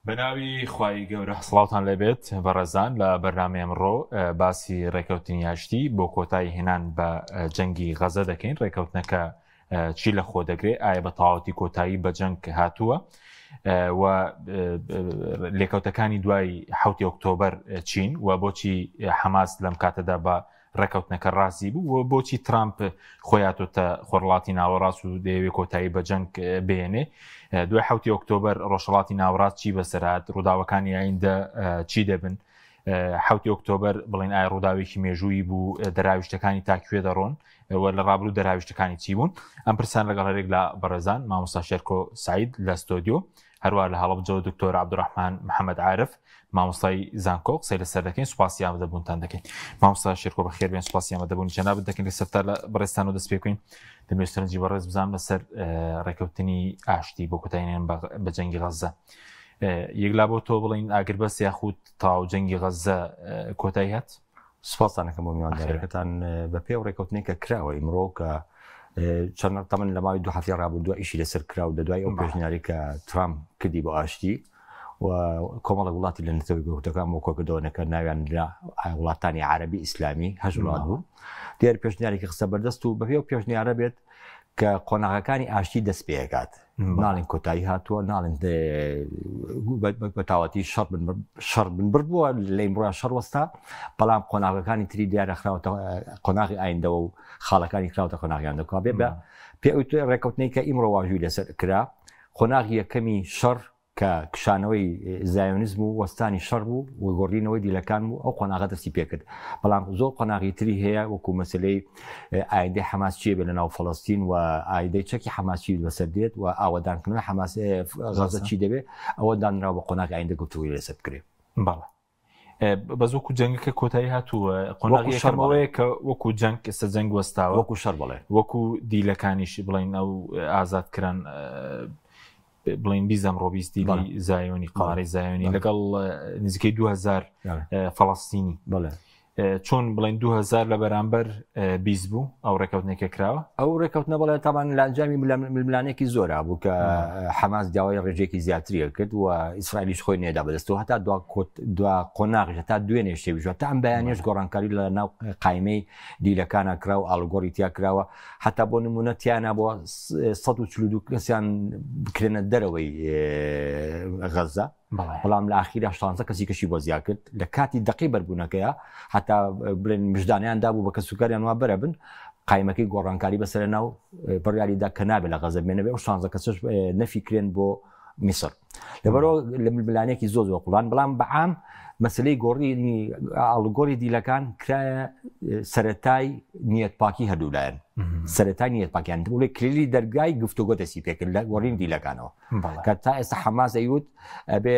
بەناوی خوای گەورە سڵاوتان لەبێت بەڕێزان لە بەرنامەی ئەمڕۆ باسی ڕێکەوتنی یاشتی بۆ کۆتایی هێنان بە جەنگی غەزە دەکەین. ڕێکەوتنەکە چی لە خۆ دەگرێت؟ ئایا بە تەواوەتی کۆتایی بە جەنگ هاتووە و لێکەوتەکانی دوای 7 ئۆکتۆبەر چین و بۆچی حەماس لەم کاتەدا بە ڕێکەوتنەکە ڕاستی بوو و بۆچی ترامپ خۆیاتۆتە خۆرڵاتی ناوەڕاست و دەیەوێت کۆتایی بە جەنگ بێنێ. دوای 7 ئۆکتۆبەر ڕۆژهەڵاتی ناوەڕاست چی بەسەرات؟ ڕووداوەکانی ئایندە چی دەبن؟ 7 ئۆکتۆبەر بڵێن ئایا ڕووداوێکی مێژووی بوو؟ دەراویشتەکانی تاکوێ دەڕۆن و لە ڕابردوو دەراویشتەکانی چی بوون؟ ئەم پرسیان لەگەڵ هەرێک لە بەڕێزان مامۆستا شێرکۆ سعید لە ستۆدیۆ، هەروە لە هەڵەبجەوە دکتۆر عەبدوڕەحمان محەممەد عارف مامۆستای زانکۆ قسەی لەسەر دەکەین. سوپاسی ئامادەبوونتان دەکەین. مامۆستا شێرکۆ بەخێربێن، سوپاسی ئامادەبوونی جەنابەت دەکەین. لەسەرتا لە بەڕێستان و دەست پێ بکەین. دەمەوێت سەرنجی بەڕێز بزانم لەسەر ڕێکەوتنی ئاشتی بۆ کۆتاییهێنان بە جەنگی غەزە. یەکلا بۆ تۆ بڵین ئاگر بەس یاخود تاو جەنگی غەزە کۆتایی هات؟ سوپاسانەکەم بۆ میواندارەکەتان بە پێ ڕێکەوتنێکە کراوە ئیمڕۆ کە چەند تەمەن لە ماوەی 2 هەفتی ڕابردووە ئیشی لەسەر کراو دەدوای ئەو پێشنیاری کە ترامپ کردی بۆ ئاشتی و کۆمەڵە وڵاتی لە نەتەوەی گەوتەکان بۆ کۆکردەوەنەکە ناویان لە وڵاتانی عەرەبی ئیسلامی 8 وڵات بوو. دیار پێشنیارێکی خستە بەردەست و بەپێ ئەو پێشنیارە بێت کە قۆناغەکانی ئاشتی دەست پێکات. ناڵێن کۆتایی هاتووە، ناڵێن بەتاوەتی شەڕ بن بردبووە لە ئیمڕۆ شەڕ وەستا، بەڵام قۆناغەکانی تری دیارەخراوەتە قۆناغی ئایندەوە و خاڵەکانی خراوەتە قۆناغیان دەکات. بێ بە پێ ڕێکەوتنەی کە ئیمڕۆ واژووی لەسەر کرا، قۆناغی یەکەمی شەڕ کە کشانەوەی زایۆنیزم و وەستانی شەڕ بوو و گۆڕینەوەی دیلەکان بوو، ئەو قۆناغە دەستی پێکرد. بەڵام زۆر قۆناغی تری هەیە، وەکو مەسلەی ئایندەی حەماس چیە بێ لە ناو فەڵەستین و ئایندەی چەکی حەماس چی بەسەر دێت و ئاوەدانکردنەوەی حەماس غەزە چی دەبێت، ئەوە دانراوە بە قۆناغی ئایندە گفتوگوی لەسەر بکرێت. بەڵێ بەس وەکو جەنگەکە کۆتایی هاتووە، قۆناغی یەکەمەوەیە کە وەکو جەنگ ئێستا جەنگ وەستاوە، وەکو شەڕ بڵێ، وەکو دیلەکانیش بڵین ئەو ئازادکران بڵین بیزەم ڕۆبیستی زایۆنی قارەی زایۆنی لەگەڵ نزیکەی 2000 فەڵەستینی چۆن بڵین 2000 لە بەرامبەر 20 بوو ئەو ڕێکەوتنێکە کراوە. ئەو ڕێکەوتنە بڵێ تاوان لە ئەنجامی ململانێکی زۆرا بوو کە حەماس داوای ڕێژێکی زیاتریە کرد و ئیسرائیلیش خۆی نێدا بەدەستەوە هەتا دوا قۆناغش هەتا دوێنێ شێویژوە تا ئەم بەیانیش گۆڕانکاری لە ناو قایمەی دیلەکانە کراوە، ئاڵگۆڕی تیا کراوە، هەتا بۆ نمونە تیانە بۆ 142 کەسیان بکرێنە دەرەوەی غەزە، بەڵام لە ئاخیرا 16 کەسی کەشی بۆ زیاد کرد. لە کاتی دقی بەربوونەکەیە هەتا بڵێن مژدانیان دابوو بە کەسوکاریان وا بەرە بن، قایمەکەی گۆڕانکاری بەسەر ناو بڕیاریدا کە نابێت لە غەزە بمێنە بێ و 16 کەسش نەفی کرێن بۆ میسر. لەبەرەوە لە ململانێکی زۆر قوڵان، بەڵام بەعام مەسلەی گۆڕینی ئاڵگۆڕی دیلەکان کرایە سەرەتای نیەتپاکی هەردوولایەن، سەرەتای نیەتپاکیان بڵێ کلیلی دەرگای گفتوگۆ دەستی پێکرد لە گۆڕین دیلەکانەوە کە تا ئێستا حەماس ئەیوت ئەبێ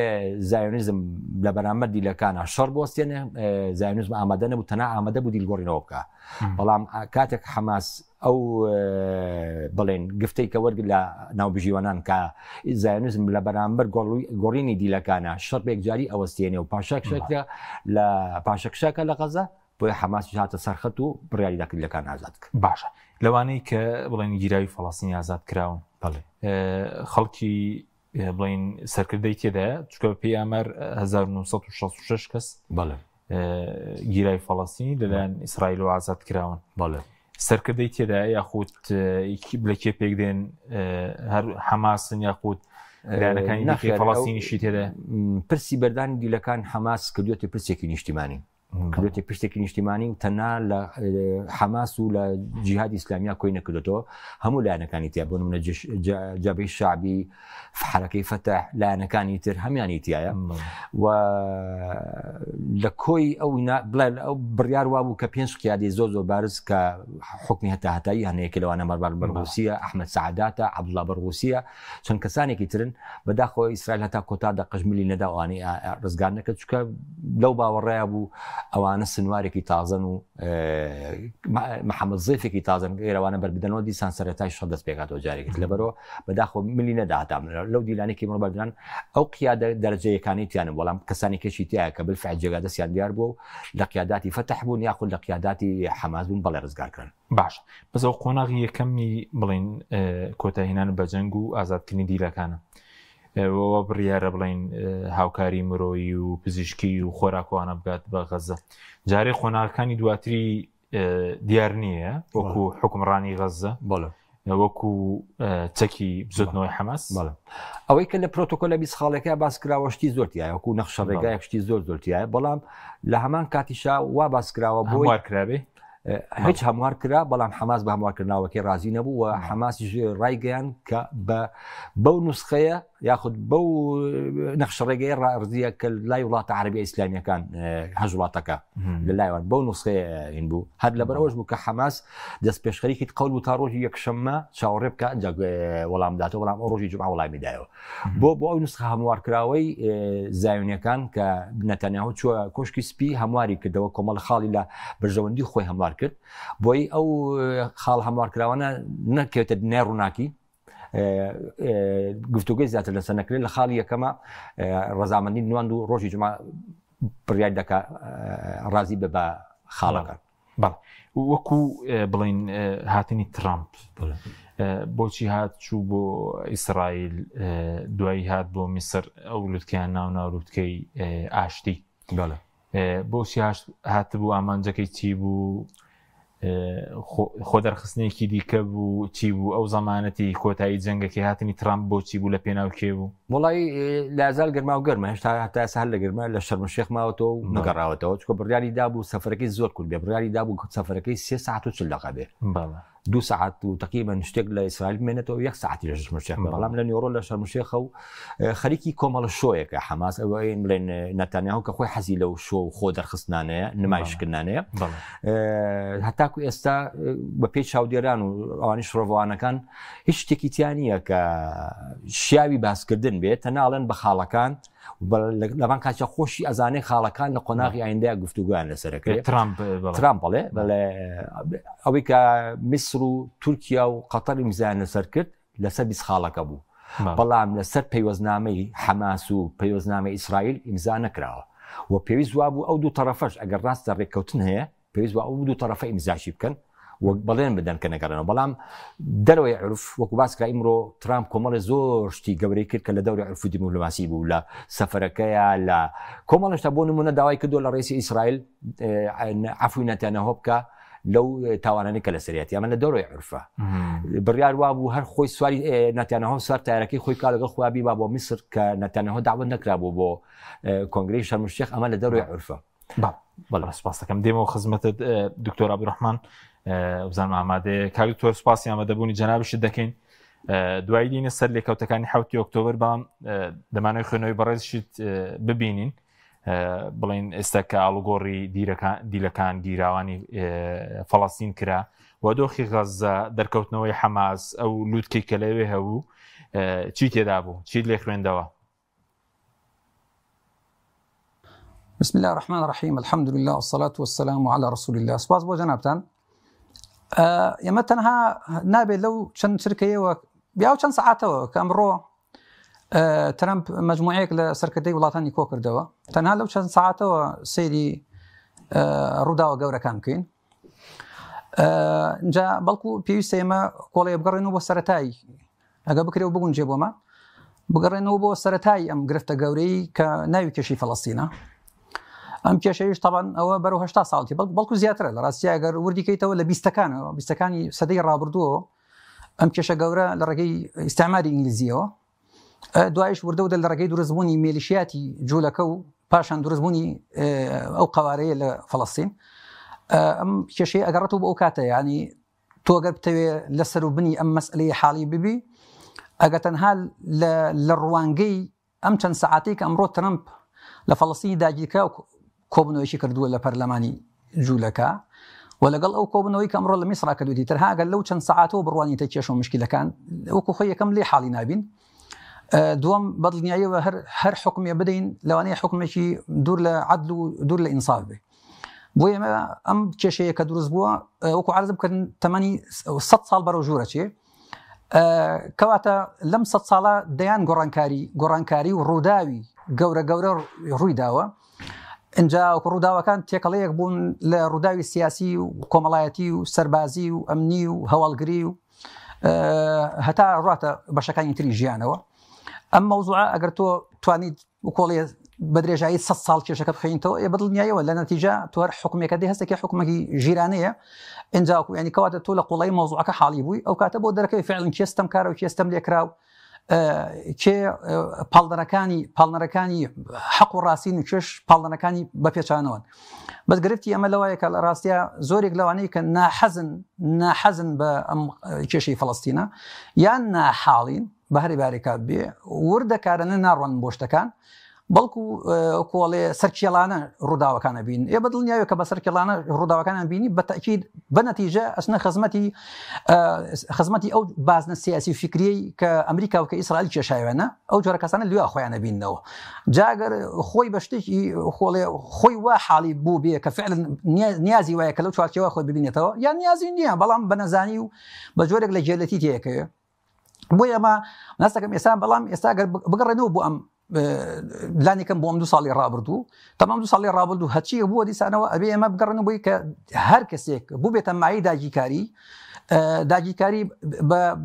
زایۆنیزم لە بەرامبەر دیلەکانە شەڕ بوەستێنێ، زایۆنیزم ئامادە نەبوو، تەنها ئامادە بوو دیلگۆڕینەوە بکە. بەڵام کاتێک حەماس ئەو بڵێن گفتەی کە وەرگ لە ناوبژیوانان کە زایۆنیزم لە بەرامبەر گۆڕینی دیلەکانە شەڕ بێکجاری ئەوەستێنێ و پاشەکشەکە لە پاشەکشەکە لە غەزە بۆی حەماس هاتە سەرخەت و بڕیاریدا دیلەکان ئازاد کرد. باشە، لەوانەی کە بڵێن گیراوی فەڵەستینی ئازاد کراون، خەڵکی بڵین سەرکردەی تێدایە، چکە پێی ئامار 1966 کەس گیراوی فەڵەستینی لەلایەن ئیسرائیل و ئازاد کراون. سەرکردەی تێدایە یاخود لە کێ پێک دێن هەر حەماسن یاخود لایەنەکانی دیکەی فەڵەستینیشی تێدایە؟ پرسی بەردانی دیلەکان حەماس کردوێتە پرسێکی نیشتیمانی، کردوێتی پرسێکی نیشتیمانی و تەنها لە حەماس و لە جیهادی ئیسلامیا کۆی نەکردێتەوە، هەموو لایەنەکانی تیا بۆ نمونە جەبهەی شەعبی، حەرەکەی فەتەح، لایەنەکانی تر هەمیانی تایە و لە کۆی ئەو ئەو بڕیار وا بوو کە 5 قیادەی زۆر بارز کە حکمی هەتاهەتایی هەنەیەکە لەوانە مەربار بەرغوسیە، ئەحمەد سەعاداتە، عەبدوڵڵا بەرغوسیە، چەند کەسانێکی ترن. بەداخەوە ئیسرائیل هەتا کۆتا دەقەژملی نەدا ئەوانەی ڕزگار نەکرد، چونکە لەو باوەڕەیە بوو ئەوانە سنوارێکی تازن و محەممەد زەیفێکی تازن ئێرەوانە بەربدەنەوە دیسان سەرەتای شەڕ دەست پێکاتەوە جارێکت. لەبەرەوە بەداخەوە ملی نەداهاتام لەو دیلانێکی مڕبەردران ئەو قیادە دەرەجەیەکانی تیانە، بەڵام کەسانی کەشی تایە کە بالفعل جێگا دەستیان دیار بوو لە قیاداتی فەتەح بوون یاخود لە قیاداتی حەماس بوون، بەڵێ ڕزگارکردن. باش، بەس ئەو قۆناغی یەکەمی بڵین کۆتاییهێنان بە جەنگ و ئازادکردنی دیلەکانە بڕیارە بڵین هاوکاری مرۆیی و پزیشکی و خۆراکوانە بگات بە غەزە. جارێ خۆناغەکانی دواتری دیار نییە وەکو حکمڕانی غەزە وەکو چەکی بزوتنەوەی حەماس. ئەوەی کە لە پرۆتۆکۆلە 20 خاڵێکە باس کراوەشتی زۆرتیایە وەکو نەخشە ڕێگایەکشتی زۆرتیایە، بەڵام لە هەمان کاتیشا وا باس کراوە بۆ هەموارکرابێ هیچ هەموار کرا، بەڵام حەماس بە هەموارکردناوەکەی ڕازی نەبوو و حەماس ڕایگەیان کە بەو نوسخەیە یاخود بەو نەخشە ڕێگەی ڕازیە کە لای وڵاتە عەرەبیە ئیسلامیەکان هەژ وڵاتەکە لە لایوان بەو نوسخەیە هین بوو. هەر لەبەرەوەش بوو کە حەماس دەست پێشخەریکی قەول بوو تا ڕۆژی یەکشەممە چاوەڕێ بکە ئەنجا وەڵام داتەوە، بەڵام ئەو ڕۆژی جومعە وەڵامی دایەوە. بۆ ئەو نوسخە هەموارکراوەی زایۆنیەکان کە نەتانیاهو چووە کۆشکی سپی هەمواری کردەوە، کۆمەڵە خاڵی لە بەرژەوەندی خۆی هەموار کرد، بۆی ئەو خاڵ هەموارکراوانە نەکەوێتە دنیای ڕووناکی. گفتوگوی زیاتر لەسەر نەکرێت لە خاڵی یەکەمە ڕەزامەندی نواند و ڕۆژی جومعە بڕیار دەکا ڕازی بە خاڵەکان. وەکو بڵین هاتنی ترامپ بۆچی هات چوو بۆ ئیسرائیل دوایی هات بۆ میسر ئەو لوتکەیان ناوناولوتکەی ئاشتی بۆچی هات بوو ئامانجەکەی چی بوو خۆ دەرخستنێکی دیکە بوو چی بوو ئەو زەمانەتی کۆتایی جەنگەکەی هاتنی ترامپ بۆچی بوو لە پێناو کێ بوو؟ وڵی لازال گەرما و گەرمە هێشتا هەتا هەر لە گەرمە لە شەرمەشێخ ماوەتەوە و نەگەڕاوەتەوە چکە بڕیاری دابوو سەفەرەکەی زۆر کورد بێ، بڕیاری دابوو سەفەرەکەی 3 ساعت و 40 دقیقە بێ، 2 ساعت و تقریبا شتێک لە ئیسرائیل بمێنێتەوە 1 ساعتی لە شەرمەشێخ، بەڵام لە نیوڕۆ لە شەرمەشێخە و خەریکی کۆمەڵە شۆیەکە حەماس ئەوەی بڵێن نەتانیاهو کە خۆی حەزی لەو شۆ و خۆ دەرخستنانەیە نمایشکردنانەیە، هەتاکو ئێستا بە پێی چاودێران و ئەوانی شڕۆڤەوانەکان هیچ شتێکی تیانە کە شیاوی باسکردن بێت تە ناڵێن بە خاڵەکان لەبان کاتە خۆشی ئەزانەی خاڵەکان لە قۆناغی ئایندەیە گفتوگویان لەسەرەکەی ترامپ بڵێ ئەوەی کە میسر و تورکیا و قەتەر ئیمزایان لەسەر کرد لەسەر 20 خاڵەکە بوو، بەڵام لەسەر پەیوەستنامەی حەماس و پەیوەستنامەی ئیسرائیل ئیمزا نەکراوە و پێویست وا بوو ئەو دوو تەرەفەش ئەگەر ڕاستە ڕێککەوتن هەیە پێویست وا ئەو دوو تەرەفە ئیمزاشی بکەن و بەڵێن بدەن کە نەگەڕێنەوە، بەڵام دەرەوەی عرف وەکو باسکرا ئیمڕۆ ترامپ کۆمەڵی زۆر شتی گەورەی کرد کە لە دەوری عرف و دیموکراسی بوو لە سەفەرەکەیە لە کۆمەڵشتا بۆ نمونە داوای کردو لە ڕێسی ئیسرائیل عەفوی نەتانیاهو بکە لەو تاوانانی کە لە سەریەتی ئەمە لە دەوری عرفە بڕیار وا بوو هەر خۆی سواری نەتانیاهو سوار تایارەکەی خۆی کا لەگەڵ خۆیان بیبا بۆ میسر کە نەتانیاهو داوت نەکرابوو بۆ کۆنگرەی شەرمەشێخ ئەمە لە دەوری عرفە. سپاس دەکەم دێمەوە خزمەتت دکتۆر عەبدوڕەحمان بزانم ئامادەیە کاک دکتۆر سپاسی ئامادەبوونی جەنابشت دەکەین. دوای دینە سەر لێکەوتەکانی 7 ئۆکتۆبر بەڵام دەمانەوەی خوێنەوەی بەڕێزشت ببینین بڵین ئێستا کە ئاڵوگۆڕی دیلەکان گیراوانی فەڵەستین کرا و دۆخی غەزە دەرکەوتنەوەی حەماس ئەو لووتکەی کە لەوێ هەبوو چی تێدا بوو چیت لێ خوێندەوە؟ بسم الله الرحمن الرحيم الحمد لله والصلاة والسلام على رسول الله. سپاس بۆ جەنابتان. ئێمە تەنها نابێت لەو چەند چرکەیەوە بیا و چەند سەعاتەوە کە ئەمڕۆ ترامپ مەجموعەیەک لە سەرکردەی وڵاتانی کۆ کردەوە، تەنها لەو چەند سەعاتەوە سەیری ڕووداوە گەورەکان بکەین. اینجا بەڵکو پێویستە ئێمە کۆڵەیە بگەڕێنەوە بۆ سەرەتایی ئەگە بکرێ و بگونجێ بۆمە بگەڕێنەوە بۆ سەرەتایی ئەم گرفتە گەورەی کە ناوی کێشی فەڵەستینە. ئەم کێشەیش تەبەن ئەوە بەرەو 80 ساڵی بەڵکو زیاترە لە ڕاستی ئەگەر وردیکەیتەوە لە 20ەکانی سەدەی ڕابردووە ئەم کێشە گەورە لە ڕێگەی ئیستعماری ئینگلیزیەوە دوایش وردەودە لە ڕێگەی دروستبوونی مێلیشیاتی جوولەکە و پاشان دروستبوونی ئەو قەوارەیە لە فەڵەستین. ئەم کێشەیە ئەگەڕێتەوە بۆ ئەو کاتە ینی تۆ ئەگەر بتەوێ لەسەر و بنی ئەم مەسئلەی حاڵی ببی ئەگە تەنها لە ڕوانگەی ئەم چەند سەعاتەی کە ئەمڕۆ ترامپ لە فەڵەستینی داگیرکرا و کۆبنەوەیشی کردووە لە پەرلەمانی جوولەکە و لەگەڵ ئەو کۆبنەوەی کە ئەمڕۆ لە میسرا کردووی ترها ئەگەر لەو چەند سەعاتەوە بڕوانیتە کێش و مشکلەکان وەکو خۆی یەکەم لێ حاڵی نابین. دووەم بەدڵنیاییەوە هەر حکومێ بدەین لەوانەیە حکومێکی دوور لە عەدل و دوور لە ئینساف بێ. بۆ ئێمە ئەم کێشەیە کە دروست بووە وەکو عەرز بکردن تەمەنی 100 ساڵ بەرەو ژوورە چێ کەواتە لەم 100 ساڵە دەیان گۆڕانکاری و ڕووداوی گەورە ڕووی داوە. اینجا ڕووداوەکان تێکەڵەیەک بوون لە ڕووداوی سیاسی و کۆمەڵایەتی و سەربازی و ئەمنی و هەواڵگری و هەتا ڕاتە بەشەکانی تری ژیانەوە. ئەم مەوزوعە ئەگەر تۆ توانیت کۆڵێ بە درێژایی 100 ساڵ کێشەکە بخەینەوە ێ بەدڵنیایەوە لە نەتیجە تۆ هەر حکومێکەکە هەستێکی حکومەکی ژیرانەیە ئینجا ینی کەواتە تۆ لە قوڵی مەوزوعەکە حاڵی بووی ئەو کاتە بۆ دەرەکەی فعلن کێستم کارە و کێستم لێکراو کێ پاڵنەرەکانی حەق و ڕاستین و کێش پاڵنەرەکانی بەپێچانەوەن بەس گرفتی ئەمە لەوایە کە لە ڕاستیە زۆرێک لەوانەیە کە ناحەزن بە ئەم کێشەی فەڵەستینە یان ناحاڵین بە هەری بارێکات بێ وردەکارانە ناڕوان بۆ شتەکان بەڵکو کۆڵێ سەرکێڵانە ڕووداوەکانە بین ێ بەدڵنیاوە کە بە سەرکێڵانە ڕووداوەکانیان بینی بە تەکید بە نەتیجە ئەچنە خزمەتی ئەو بازنە سیاسی فکریەی کە ئەمریکا و کە ئیسرائیل کێشایوێنە ئەو جۆرە کەسانە لێوە خۆیانە بینەوە جاگەر خۆی بە شتێکی خۆی وا حاڵی بوو بێ کە فعلا نیازی وایە کە لەو چوارچێوە خۆی ببینێتەوە یان نیازی نییە بەڵام بە نەزانی و بە جۆرێک لە جێلەتی تەیەکەوێ بۆی ئەمە ناستەکەم ئێستا بەڵام ئێستا بگەڕێنەوە بۆ ئەم لانێکم بۆ ئەم 2 ساڵی ڕابردوو تەمام 2 ساڵی ڕابردوو هەچی بووە دیسانەوە ئەبێ ئێمە بگەڕن بووی کە هەر کەسێک بوو بێتە مای داگیرکاری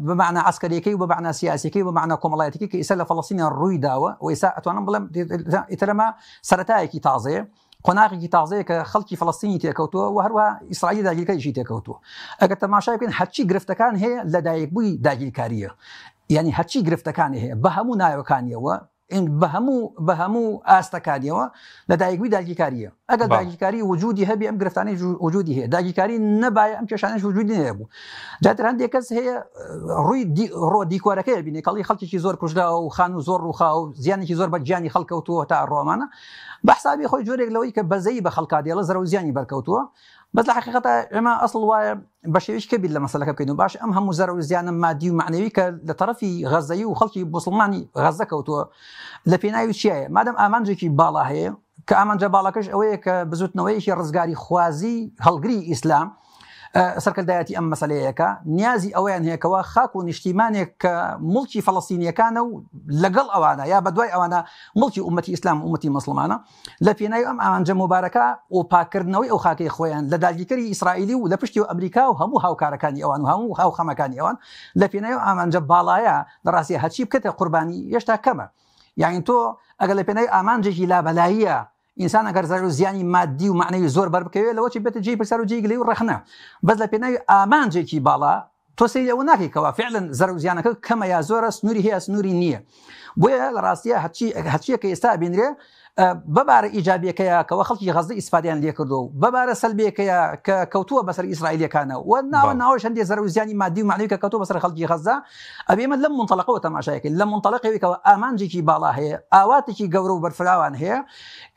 بمعنى عسکریەکەی و بمعنى سیاسیەکەی و بمعنى کۆمەڵایەتەکەی کە ئێستا لە فەڵەستینە ڕووی داوە و ئێستا ئەتوانم بڵێم ئیترەمە سەرەتایەکی تازەیە قۆناغێکی تازەیە کە خەڵکی فەڵەستینی تێکەوتووە و هەروە ئیسرائیل داگیرکاریشی تێکەوتووە ئەگەر تەماشای بکەین هەرچی گرفتەکان هەیە لە دایکبووی داگیرکاریە یعنی هەرچی گرفتەکان هەیە بە هەموو ناوەکانیەوە بە هەموو ئاستەکانیەوە لە دایکبووی داگیرکاریە ئەگەر داگیرکاری وجودی هەبی ئەم گرفتانەی وجودی هەیە داگیرکاری نەبایە ئەم کێشانەش وجودی نەبوو جاتر هەندێک کەس هەیە ڕووی ڕۆ دیکۆرەکەی بینێ کەڵی خەڵکێکی زۆر کوژراوە و خان و زۆر ڕووخا و زیانێکی زۆر بە گیانی خەڵکەوتووە تا ڕۆمانە بە حسابی خۆی جۆرێک لەوەی کە بەزەی بە خەڵکا دێڵە زەرە و زیانی بەرکەوتووە بەس لە حقیقەتە ئێمە ئەسڵ وایە بە شێوەیەکی کەبیر لە مەسەلەکە بکەین و باش ئەم هەموو زەرە و زیانە مادی و معنەوی کە لە تەرەفی غەزەیی و خەڵکی موسڵمانی غەزە کەوتووە لە پێناوی چیایە مادەم ئامانجێکی باڵا هەیە کە ئامانجە باڵەکەش ئەوەیە کە بزوتنەوەیەکی ڕزگاری خوازی هەڵگری ئیسلام سەرکردایەتی ئەم مەسەلەیەکە نیازی ئەویان هەیەکەوە خاک و نیشتیمانێک کە مڵکی فەڵەستینیەکانە و لەگەڵ ئەوانە یا بەدوای ئەوانە مڵکی ئومەتی ئیسلام و ئومەتی مسلمانە لە پێناوی ئەم ئامانجە مبارەکە و پاکردنەوەی ئەو خاکەی خۆیان لە داگیرکەری ئیسرائیلی و لە پشتی و ئەمریکا و هەموو هاوکارەکانی ئەوان و هەموو هاوخەمەکانی ئەوان لە پێناوی ئامانجە باڵایە لە ڕاستی هەچی بکەتە قوربانی هێشتا کەمە یعنی تۆ ئەگەر لە پێناوی ئامانجێکی لابەلاییە ئینسان ئەگەر زەر و زیانی مادی و معنەوی زۆر بەربکەوێت لەوەی بێتە جێی پرسەر و جێی گلەی و ڕەخنە بەس لە پێناوی ئامانجێکی باڵا تۆ سەیری ئەوە ناکەیتەوە فعلا زەر و زیانەکە کەمە یا زۆرە سنووری هەیە سنووری نییە بۆیە لە ڕاستیە هەرچیەکە ئێستا بینرێ بەبارە ئیجابیەکەیە کەەوە خەڵکی غەزە ئیسفادیان لێکردو و بەبارە سەلبیەکەیە کە کەوتووە بەسەر ئیسرائیلەکانە و ناوەش هەندێک زەر و زیانی مادی و معنەوی کە کەوتووە بەسەر خەڵکی غەزە ئەبێمە لەم منتەڵەقەوە تەماشایەکەین لە منتەڵەقێکەوە ئامانجێکی باڵا هەیە ئاواتێکی گەورە و بەرفراوان هەیە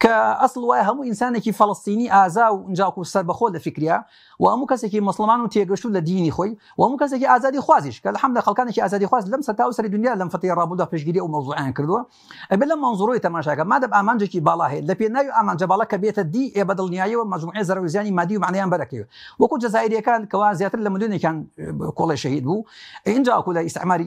کە ئەسڵ وایە هەموو ئینسانێکی فەڵەستینی ئازا و ئنجاق و سەربەخۆ لە فکریا و هەموو کەسێکی مسلمان و تێگەشتو لە دینی خۆی و هەموو کەسێکی ئازادی خوازیش کە الحەمدە خەڵکانێکی ئازادی خواز لەم سەرتا و سەری دنیا لەم فەتەی ڕابردوودا پێشگیری ئەو مەوزوعیان کردووە ئەبێ لەم منزوڕۆی تەماشاکە مادەم ئامانجێکی باڵا هەیە لە پێناوی ئامانجە باڵا کە بێتە دی ئێ بەدڵنیاییەوە مەجموعەی زەرە و زیانی مادی و معنەیان بەرەکەوێت وەکو جەزائیریەکان کەوا زیاتر لە ملیۆنێکیان کۆڵی شەهید بوو اینجا وەکو لە ئیستعماری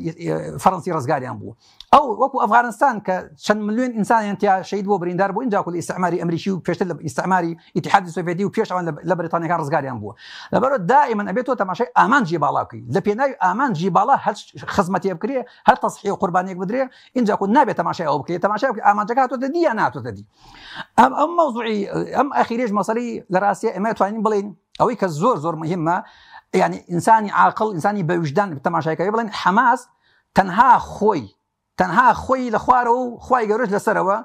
فەڕەنسی ڕزگاریان بوو ئەو وەکو ئەفغانستان کە چەند ملیۆن ئینسانیان تیا شەهید بۆ بریندار بوو اینجا وەکو لە ئیستعماری ئەمریکی و پێشتر لە ئیستعماری ئیتیحادی سۆڤێتی و پێش ئەوان لە بریتانیەکان ڕزگاریان بووە لەبەرەوە دائیمەن ئەبێت تۆ تەماشای ئامانجی باڵا بکەی لە پێناوی ئامانجی باڵا هەر خزمەتێ بکرێ هەر تەصحیح و قوربانیەک بدرێ اینجا کو نابێت تەماشای ئەو بکرێت تەماشای ئامانجەکە هاتوۆتە دی یا ناتوۆتە دی ئەم مەوزوعی ئەم ئەخیرێش مەسەلەی لە ڕاستیە ئێمە توانین بڵێن ئەوەی کە زۆر مهمە یعنی ئینسانی عاقڵ ئینسانی بەوجدان تەماشایەکەی بڵێن حەماس تەنها خۆی لە خوارەوە و خوای گەورەش لەسەرەوە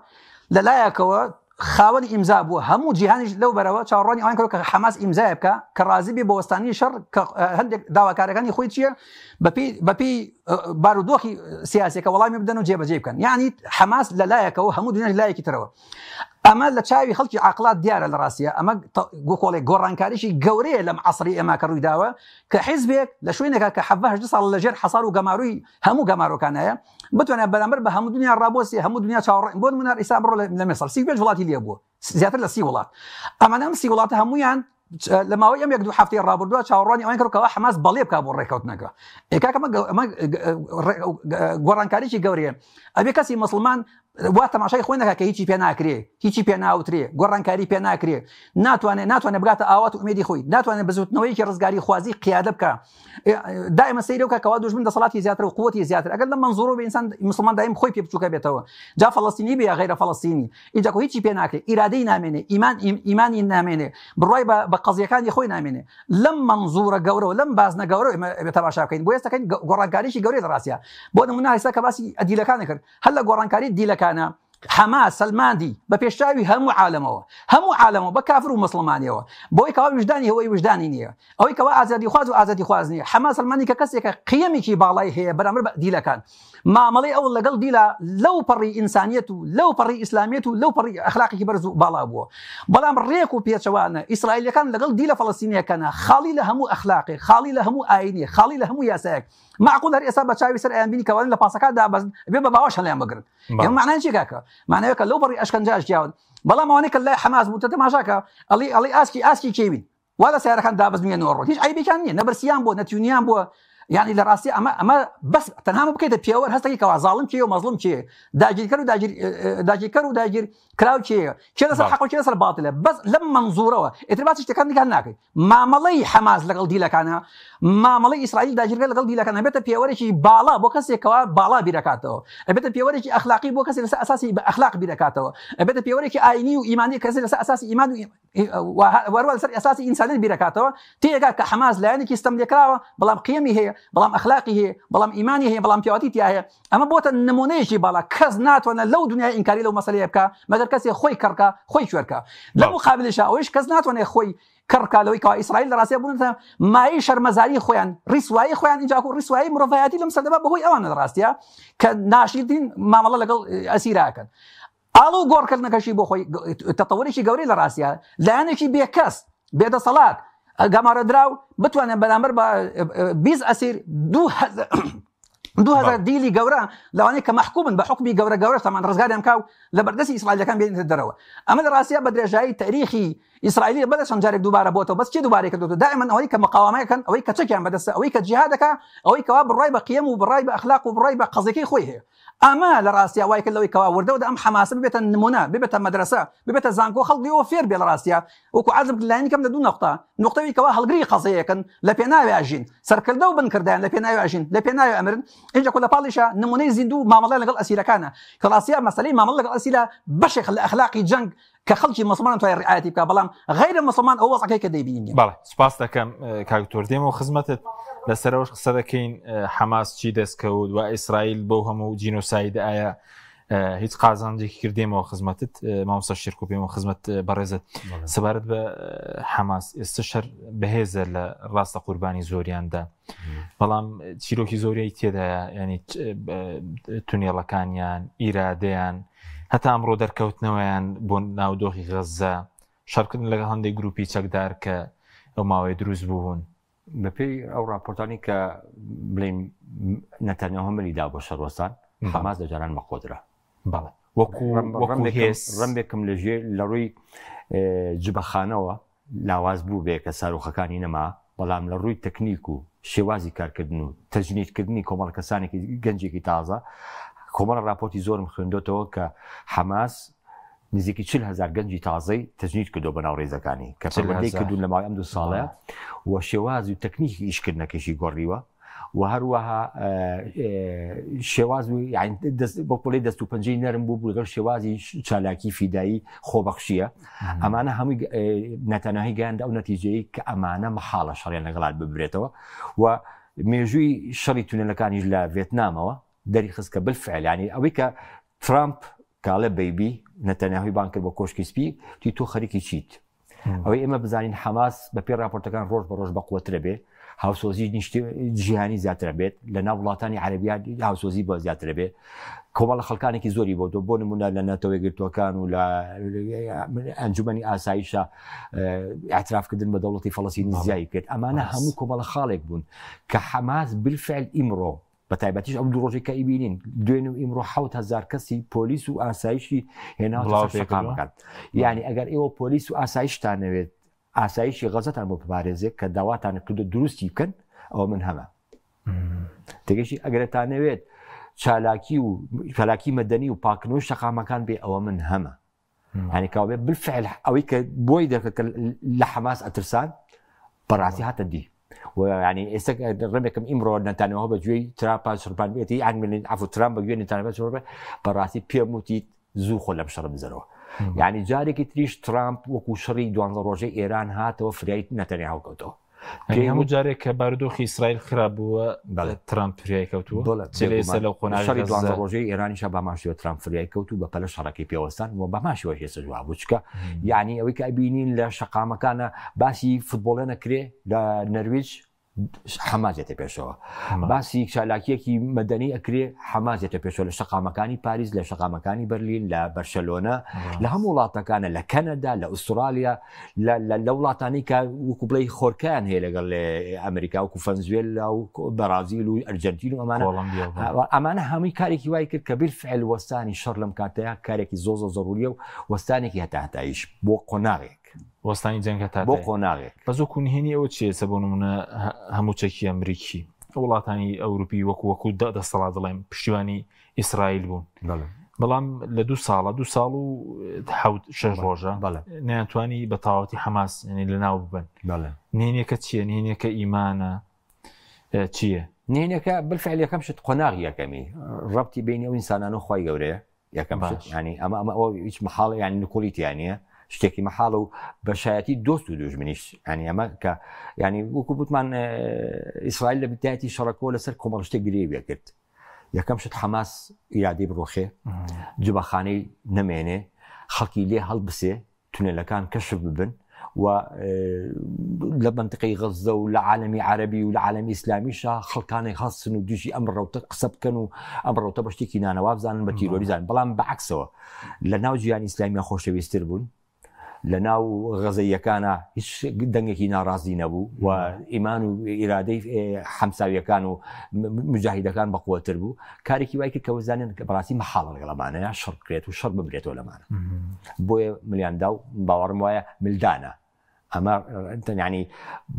لەلایەکەوە خاوەنی ئیمزا بووە هەموو جیهانیش لەو بەرەوە چاوەڕوانی ئەوان کردو کە حەماس ئیمزای بکە کە ڕازی بێ بە وەستانی شەڕ کە هەندێک داواکارەکانی خۆی چییە بەپێی بارودۆخی سیاسیەکە وەڵامی بدەن و جێبەجێ بکەن یعنی حەماس لەلایەکەوە هەموو دنیای لایەکی ترەوە ئەمە لە چاوی خەڵکی عاقڵات دیارە لە ڕاستیە ئەمە گۆکۆڵێک گۆڕانکاریشی گەورەیە لەم عەسری ئێمە کە ڕوویداوە کە حیزبێک لە شوێنێکە کە 18 ساڵ لەژێر حەسار و گەماروی هەموو گەمارۆکانایە بتوانێت بەرامبەر بە هەموو دنیا ڕابۆسی هەموو دنیا چاوەڕێ بۆ نمونە ئیسا بڕۆ لە مێسڵ 35 وڵاتی لێ بووە زیاتر لە 30 وڵات ئەمانە ئەم 30 وڵاتە هەمویان لە ماوەی ئەم 1-2 هەفتەی ڕابردووە چاوەڕوانی ئەوان کردەوە حەماس بەڵێ بکات بۆ ڕێکەوتنەکە ئەمە گۆڕانکاریی گەورەیە ئەبێ کەسی مسلمان وا تەماشای خۆی نەکات کە هیچی پێ ناکرێ هیچی پێ ناوترێ گۆڕانکاری پێ ناکرێ ناتوانێت بگاتە ئاوات و ئومێدی خۆی ناتوانێت بەزوتنەوەیکی ڕزگاری خوازی قیادە بکە دائما سەیرە بکە کەوا دوژمن دەسەڵاتی زیاتر و قووەتی زیاتر ئەگەر لە منزوڕەوە بە ئینسان مسلمان دایم خۆی پێ بچووکە بێتەوە جا فەڵەستینی بێ یا غیرە فەڵەستینی اینجا کە هیچی پێ ناکرێت ئیرادەی نامێنێ ئیمانی نامێنێ بڕای بە قەزیەکانی خۆی نامێنێ لەم منزوڕە گەورە و لەم بازنە گەورە ئێمە تەماشا بکەین بۆ ئێستاکەین گۆڕانکاریشی گەورەی لە ڕاستیە بۆ نمونە ئێستا کە باسی ئەدیلەکانی کرد هەر لە گۆڕانکاری دیلەکانە حماس سلماندی بە پێشاوی هەموو عالەمەوە بە کافر و مسلمانیەوە بۆی کەوا وجدانی هەوەی وجدانی نییە ئەوەی کەوا ئازادی خواز و ئازادی خواز نییە حماس سلمانی کە کەسێکە قیەمێکی باڵای هەیە بەرامبەر بە دیلەکان مامەڵەی ئەو لەگەڵ دیلە لەو پەڕی ئینسانیەت و لەو پەڕی ئیسلامیەت و لەو پەڕی ئەخلاقێکی بەرز و باڵا بووە بەڵام ڕێک و پێچەوانە ئیسرائیلەکان لەگەڵ دیلە فەڵەستینیەکانە خاڵی لە هەموو ئەخلاقی خاڵی لە هەموو ئاینی خاڵی لە هەموو یاسایەک معقول هەر ئێستا بە چاوی سەر ئەیان بینی کەوانن لە پاسەکان دابەزن بێ بە باوەش هەڵیان بگرن ئێمە معنای چی کاکە معناوە کە لەو پەڕی ئەشکەنجاش جیاون بەڵام ئەوانەی کە لای حماس بوو تەماشاکە ئەڵێ ئاسکی کێوین وا لە سیارەکان دابەزمێنەوە ڕۆ هیچ عیبێکیان نییە نەبەرسیان بۆ نەتیونیان بووە يعني لە ڕاستی ئەمە بەس تەنها بکەیتە پێوە هەستێکی کەوا زاڵم کێ و مەزلوم کێ داگیرکەر و داگیر کراو کێ لەسەر حەق و کێ لەسەر باتلە بەس لەم منزوورەوە ئێتر باسی شتەکان دیکە ناکەیت مامەڵەی حەماس لەگەڵ دیلەکانە مامەڵەی ئیسرائیل داگیرکەر لەگەڵ دیلەکانە بێتە پێوەرێکی باڵا بۆ کەسێکەوە باڵا بیرەکاتەوە ئەبێتە پێوەرێکی ئەخلاقی بۆ کەسێک لەسەر ئەساسی ئەخلاق بیرەکاتەوە ئەبێتە پێوەرێکی ئاینی و ئیمانی کەسێک لەسەر ئەساسی ئیمان و وەروە لەسەر ئەساسی ئینسانیت بیرەکاتەوە تێگا کە حەماس لایەنێکی ستەملێکراوە بەڵام قیەمی هەیە بەڵام ئەخلاقی هەیە بەڵام ئیمانی هەیە بەڵام پیاوەتی تیا هەیە ئەمە بۆتە نمونەیەکی باڵا کەس ناتوانێت لەو دنیای ئینکاری لەو مەسەلەیە بکە مەگەر کەسێک خۆی کڕکە خۆی کوێرکە لە مقابلەشە ئەوەش کەس ناتوانێت خۆی کڕکە لەوەی کەوا ئیسرائیل لە ڕاستیە بوونەتە مای شەرمەزاری خۆیان ڕیسوایی خۆیان اینجا و ڕیسوایی مرۆڤایەتی لەم سەردەما بەهۆی ئەوانە لە ڕاستیە کە ناشیدین مامەڵە لەگەڵ ئەسیراکەن ئاڵ و گۆڕکردنەکەشی بۆ خۆی تەتەوەرێکی گەورەی لە ڕاستیە لایەنێکی بێکەس بێدەسەڵات گەمارە دراو بتوانێت بەرامبەر بە 20 ئەسیر 2000 دیلی گەورە لەوانەیە کە محکومن بە حکمی گەورە تەمان ڕزگاریان کاو لە بەردەستی ئیسرائیلەکان بێنێتە دەرەوە ئەمە لە ڕاستیە بە درێژایی تاریخی ئیسرائیل بەدە چەند جارێک دووبارە بۆتەوە بەس چێ دووبارەی کردوتە دائما ئەوەی کە مقاومەکەن ئەوەی کە چەکیان بەدەستە ئەوەی کە جیهادەکە ئەوەی کەوا بڕای بە قیەم و بڕای بە ئەخلاق و بڕای بە قەزەکەی خۆی هەیە ئەمە لە ڕاستیە وای کە لەوەی کەوا وردەوە ئەم حەماسە ببێتە نمونە ببێتە مەدرسە ببێتە زانکۆ خەڵکیەوە فێر بێ لە ڕاستیە وەکو عەزم لایەنی کەم لە دوو نقطەوەی کەوا هەڵگری قەزەیەکن لە پێناوی ئاژین سەرکردە و بنکردیان لە پێناوی ئاژین لە پێناوی ئەمرن اینجا کۆ لە پاڵیشە نمونەی زیندوو مامەڵە لەگەڵ ئەسیرەکانە کە ڕاستیە مەسەلەی مامەڵە لەگەڵ ئەسیرە بەشێک لە ئەخلاقی جەنگ کە خەڵکی مسلمان توای ڕعایەتی بکە بەڵام غیرە مسلمان ئەو وەزعەکەی کە دەیبینین بەڵێ سوپاس دەکەم کاکتۆر دێمەوە خزمەتت لەسەرەوەش قسە دەکەین حەماس چی دەستکەوت و ئیسرائیل بەو هەموو جینۆساید ئایا هیچ قازانجێکی کردێمەوە خزمەتت مامۆستا شیرکۆ پێمەوە خزمەت بەڕێزت سەبارەت بە حەماس ئێستا شەر بەهێزە لە ڕاستە قوربانی زۆریاندا بەڵام چیرۆکی زۆریای تێدایە ینی تونێڵەکانیان ئیرادەیان هەتا ئەمڕۆ دەرکەوتنەوەیان بۆ ناودۆخی غەزە شەڕکردن لەگەڵ هەندێک گروپی چەکدار کە ئەو ماوەی دروست بوون بەپێی ئەو راپۆرتانی کە بڵین نەتەنیاهو مەلیدا بۆ شەڕوەستان حەماس دەجاران مەقۆدرا بەڵێ وەکو ڕەمێکم لەژێر لە ڕووی جبەخانەوە لاواز بوو بێ کە ساروخەکانی نەما بەڵام لە ڕووی تەکنیک و شێوازی کارکردن و تەجنیدکردنی کۆمەڵ کەسانێکی گەنجێکی تازە کۆمەڵ راپۆرتی زۆرم خوێندۆتەوە کە حەماس نزیکی 40,000 گەنجی تازەی تەجنید کردو بە ناو ڕێزەکانی کە پەروەردەی کردوون لە ماوەی ئەم 2 ساڵەیە و شێواز و تەکنیکی ئیشکردنەکەشی گۆڕیوە و هەروەها شێواز بۆ پۆلی دەست و پەنجەی نەرم بوو لەگەڵ شێوازی چالاکی فیدایی خۆبەخشیە ئەمانە هەمووی نەتەناهی گەیاندە ئەو نەتیجەی کە ئەمانە مەحاڵە شەڕیان لەگەڵات ببرێتەوە و مێژووی شەڕی تونێلەکانیش لە ڤێتنامەوە دەری خستکە بالفعل ینی ئەوەی کە ترامپ کاڵە بەیبی نەتەنیاهوی بان کرد بۆ کۆشکی سپی تی تۆ خەریکی چیت ئەوەی ئێمە بزانین حەماس بە پێی راپۆرتەکان ڕۆژ بە ڕۆژ بەقووەترە بێ هاوسۆزی جیهانی زیاترە بێت لە ناو وڵاتانی عەرەبیان هاوسۆزی بۆ زیاترە بێت کۆمەڵە خەڵکانێکی زۆری بۆ بۆ نمونە لە نەتەوە گرتوەکان و لە ئەنجومەنی ئاسایشە ئاعترافکردن بە دەوڵەتی فەڵەستینی زیایی کرد ئەمانە هەموو کۆمەڵە خاڵێک بوون کە حەماس بالفعل ئیمڕۆ بە تایبەتیش ئەو دوو ڕۆژێک کە ئیبینین دوێن و ئیمڕۆ 7,000 کەسی پۆلیس و ئاسایشی هێناوە شەقامەکان یعنی ئەگەر ئێوە پۆلیس و ئاسایشتانەوێت ئاسایشی غەزەتان بۆ بپارێزێت کە داواتان کردو دروستی بکەن ئەوە من هەمە تێگەشی ئەگەرتانەوێت چالاکی مەدەنی و پاکردنەوەی شەقامەکان بێ ئەوە من هەمە هەنی کاوێ بالفعل ئەوەی کە بۆی دەکە لە حەماس ئەترسان بەڕاستی هاتە دی ويعني رميكم إمرو نتانياهو بجوي ترامب شربان بيتي عن من عفوا ترامب بجوي نتانياهو شربان براسي بيموتي زو خلهم شرب زروه يعني جاري كتريش ترامب وكو شري دوان روجي إيران هاتو فريت نتانياهو كوتو يعني همو جاري كباردوخي إسرائيل خراب و ترامب فريت كوتو تليس لو قناع شري دوان روجي إيران شابه ماشي ترامب فريت كوتو ببلش حركي بيوستان وبماشي وجه سجوا بوشكا يعني أويك أبينين لشقا مكان باسي فوتبولنا كري لنرويج حمازێتە پێشەوە باسی چالاکیەکی مەدەنی ئەکرێ حمازێتە پێشەوە لە شەقامەکانی پاریس لە شەقامەکانی بەرلین لە بەرشەلۆنە لە هەموو وڵاتەکانە لە کەنەدا لە ئوسترالیا لە وڵاتانی کە وەکو بڵێ خۆرکیان هەیە لەگەڵ ئەمریکا وەکو فەنزوێلا و بەرازیل و ئەرجەنتین و ئەمانە هەمووی کارێکی وای کرد کە بالفعل وەستانی شەڕ لەم کاتەیە کارێکی زۆر زۆروریە و وەستانێکی هەتاهتاییش بۆ قۆناغێک وەستانی جەنگ هەتا بۆ قۆناغێک بەزۆ نهێنی ئەوە چێسە بۆ نمونە هەموو چەکی ئەمریکی وڵاتانی ئەوروپی وەکو دەسەڵات دەڵێم پشتیوانی ئیسرائیل بوون بەڵام لە 2 ساڵ و 6 ڕۆژە نەیانتوانی بە تەواوەتی حەماس لە ناو ببن نهێنیەکە چییە نهێنیەکە ئیمانە چییە نهێنیەکە بالفعل یەکەم شت قۆناغی یەکەمی ڕەبتی بینی ئەو ئینسانان و خۆی گەورەیە یەکەم شت ینی ئەمە هیچ مەحاڵە یانی نکۆلیتیانە شتێکی مەحاڵە و بەشایەتی دۆست و دوژمنیش ینی ئەمە کە ینی وەکو بوتمان ئیسرائیل لە بدایەتی شەڕەکەەوە لەسەر کۆمەڵ شتێک گرێ کرد یەکەم شت حەماس ئیرادەی بڕۆخێ جوبەخانەی نەمێنێ خەڵکی لێ هەڵبسێ تونێلەکان کەشف ببن و لە منطقەی غەزە و لە عالەمی عەرەبی و لە عالەمی ئیسلامیشە خەڵکانێک هەستن و دوژی ئەم ڕەوتە قسە بکەن و ئەم ڕەوتە بە شتێکی نانەوا بزانن بە تیرۆری زانن بەڵام بەعکسەوە لە ناو جیهانی ئیسلامیان خۆشەویستتر بوون لە ناو غەزەیەکانە هیچ دەنگێکی ناڕازی نەبوو و ئیمان و ئیرادەی حەمساویەکان و مجاهیدەکان بەقووەتر بوو کارێکی وای کرد کە وەزانن بەڕاستی مەحاڵە لەگەڵەمانەیە شەڕ بکرێت و شەڕ ببرێتەوە لەمانە بۆیە ملیاندا و باوەڕم وایە ملدانە ئەمە ینی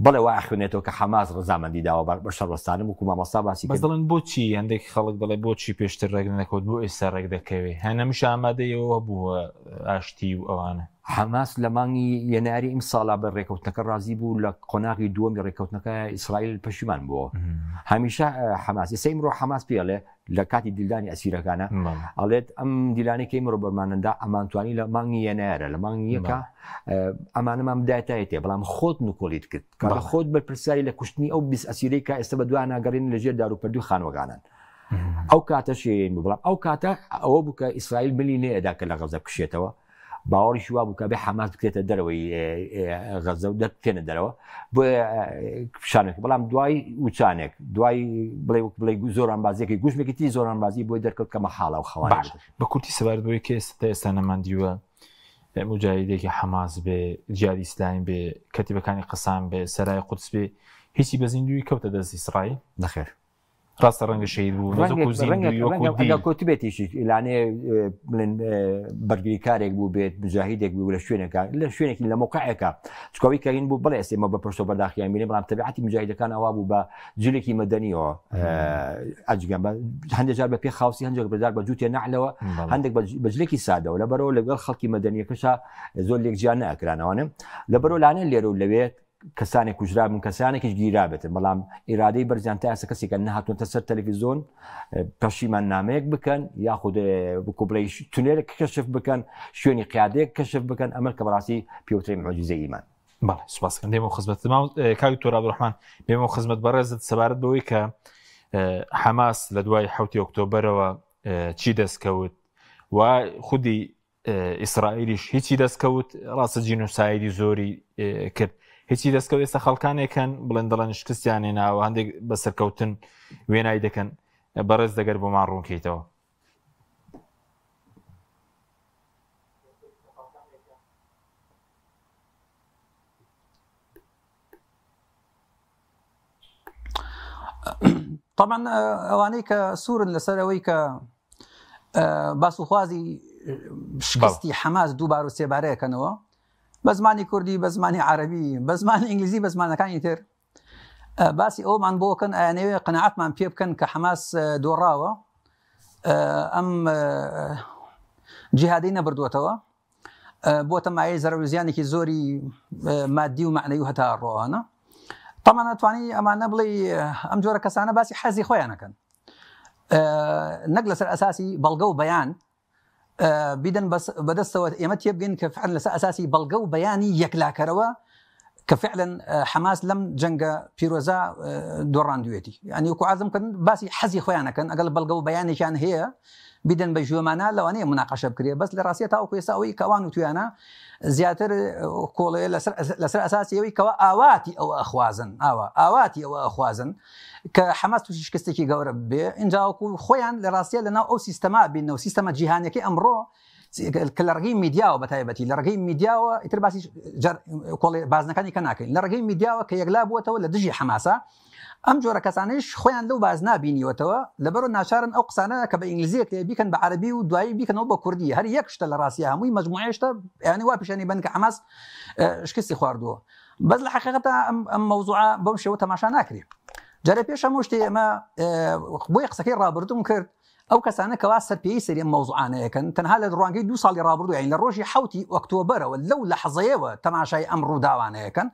بەڵێ وای خوێنێتەوە کە حەماس ڕزامەندی داوە بە شەڕوەستانم وکو مامۆستا باسی بەس دەڵێن بۆچی هەندێک خەڵک دەڵێ بۆچی پێشتر ڕێک نەکەوت بۆ ئێستا ڕێک دەکەوێت هەنەمیش ئامادەیەوە بووە ئاشتی و ئەوانە حماس لە مانگی یەناری ئیم ساڵا بە ڕێکەوتنەکە ڕازی بوو لە قۆناغی دووەمی ڕێکەوتنەکە ئیسرائیل پەشیمان بووە هەمیشە حماس ئێستا ئیمڕۆ حماس پێڵێ لە کاتی دیلدانی ئەسیرەکانە ئەڵێت ئەم دیلانی کە ئیمڕۆ بەرمانەدا ئەمانتوانی لە مانگی یەنایرە لە مانگی یەکە ئەمانەمان بدایەتایەتێ بەڵام خۆت نکۆلیت کرد کە خۆت بەرپرسیاری لە کوشتنی ئەو 20 ئەسیرەی کە ئێستا بە دوای ناگەڕێن لەژێر داروپەردوی خانوەکانن ئەو کاتەشێن بڵام ئەو کاتە ئەوە بوو کە ئیسرائیل ملی نەیەدا کە لە غەزە بکشێتەوە باوەڕی شوا بوو کە بێ حەماس بکرێتە دەرەوەی غەزە و دەرکێنە دەرەوە بۆ شانێک بەڵام دوای وچانێک دوای بڵێ زۆران بازیەکەی گوشمێکی تی زۆران بازی بۆی دەرکەوت کە مەحاڵە و خەوان بە کورتی سەبارەت بۆی کە ئێستا نەماندیوە مجاهیدێکی حەماس بێ جیهادی ئیسلامی بێ کەتیبەکانی قەسام بێ سەرای قودس بێ هیچی بە زیندوی کەوتە دەست ئیسرائیل نەخێر ڕاستە ڕەنگە شەید بوو کۆتی بێتیشی ئیلانێ بڵێن بەرگری کارێک بوو بێت مجاهیدێک بوو لە شوێنێکە لە شوێنێکی لە موقعێکە چکۆوی کەین بوو بڵێ ئێسێمە بە پشتۆ بەداخیان بینێ بەڵام تەبیعەتی مجاهیدەکان ئەوا بوو بە جلێکی مەدەنیەوە ئەجگەم هەندێک جار بە پێ خاوسی هەندێک بەدار بە جووتێ نەعلەوە هەندێک بەجلێکی سادەوە لەبەرەوە لەگەڵ خەڵکی مەدەنیەکەشە زۆر لێک جیان نەکرانەوەنە لەبەرەوە لانە لێرە و لەوێت کەسانێک کوژرابن کەسانێکیش گیرابێتن بەڵام ئیرادەی بەرزیان تا ئێستا کەسێکە نەهاتوونەتە سەر تەلەڤیزۆن پەشیمان نامەیەک بکەن یاخود بکو بڵێ تونێلێک کەشف بکەن شوێنی قیادەیەک کەشف بکەن ئەمە کە بەڕاستی پێوترێ معجیزەی ئیمان بەڵێ سوپاسکەم دێمە خزمەت کاک دکتۆر عەبدوڕەحمان بێمە خزمەت بەڕێزت سەبارەت بەوەی کە حەماس لە دوای 7 ئۆکتۆبەرەوە چی دەستکەوت و خودی ئیسرائیلیش هیچی دەستکەوت ڕاستە جینۆسایدی زۆری کرد هیچی دەستکەوت ئێستا خەڵکانێکن بڵێن دەڵێن شکستیانێ ناوە هەندێک بەسەرکەوتن وێنای دەکەن بەڕێز دەگەر بۆمان ڕوونکەیتەوە طبعا ئەوانەی کە سوورن لەسەرەوەی کە باسوخوازی شکستی حەماس دووبار و سێبارەیەکەنەوە بە زمانی کوردی بە زمانی عەرەبی بە زمانی ئینگلیزی بە زمانەکانی تر باسی ئەومان بۆکەن ئەیانەوێ قەناعەتمان پێ بکەن کە حەماس دۆڕاوە ئەم جیهادی نەبردووەتەوە بۆ تەمایە زەرەر و زیانێکی زۆری مادی و معنەوی و هەتا ڕۆوانە. تەمان ناتوانانی ئەمانە بڵێ ئەم جۆرە کەسانە باسی حەزی خۆیانەکەن نەک لەسەر ئەساسی بەڵگە و بەیان بیدەن بەدەستەوە ئێمە تێبگەین کە فعلا لەسەر ئەساسی بەڵگە و بەیانی یەکلاکەرەوە کە فعلا حماس لەم جەنگە پیرۆزە دۆڕاندوێتی ینی وەکو عازمکردن باسی حەزی خۆیانەکەن ئەگەڵ بەڵگە و بەیانێکیان هەیە بیدەن بە ژوێمانە لەوانەیە مناقەشە بکرێ بەس لە ڕاستیە تاوەکو ئێستا ئەوەی کەوان و تویانە زیاتر کۆڵەیە لەسەر ئەساسیەوەی کەەوە ئاواتی ئەوە ئەخوازن ئاواتی ئەوە ئەخوازن کە حماس تووشی شکستێکی گەورە بێ اینجاوەکو خۆیان لە ڕاستیە لەناو ئەو سیستەما بینەوە سیستەمە جیهانیەکەی ئەمڕۆ کە لە ڕێگەی میدیاوە بەتایبەتی لە ڕێگەی میدیاوە ئیتر باسی بازنەکانی کە ناکەین لە ڕێگەی میدیاوە کە یەکلا بووەتەوە لە دژی حماسە ئەم جۆرە کەسانش خۆیان لەو باز نابینیوەتەوە لەبەرەوە ناچارن ئەو قسانە کە بە ئینگلیزیەک لێ بیکەن بە عەرەبی و دوایی بیکەنەوە بە کوردی هەر یەک شتە لە ڕاستیە هەمووی مەجموعەیەشتە یعنی وا پیشانی بن کە حماس شکستی خواردووە بەس لە حەقیقەتە ئەم مەوزوعە بەم شێوە تەماشا ناکرێ. جارە پێش هەموو شتێ ئێمە بۆی قسەکەی ڕابردوم کرد ئەو کەسانە کەوا سەرپێی سەری مەوزوعانەیەکەن تەنها لە ڕوانگەی 2 ساڵی ڕابردوو یعنی لە ڕۆژی 7 ئۆکتۆبەرەوە لەو لەحظەیەوە تەماشای ئەم ڕووداوانەیەکەن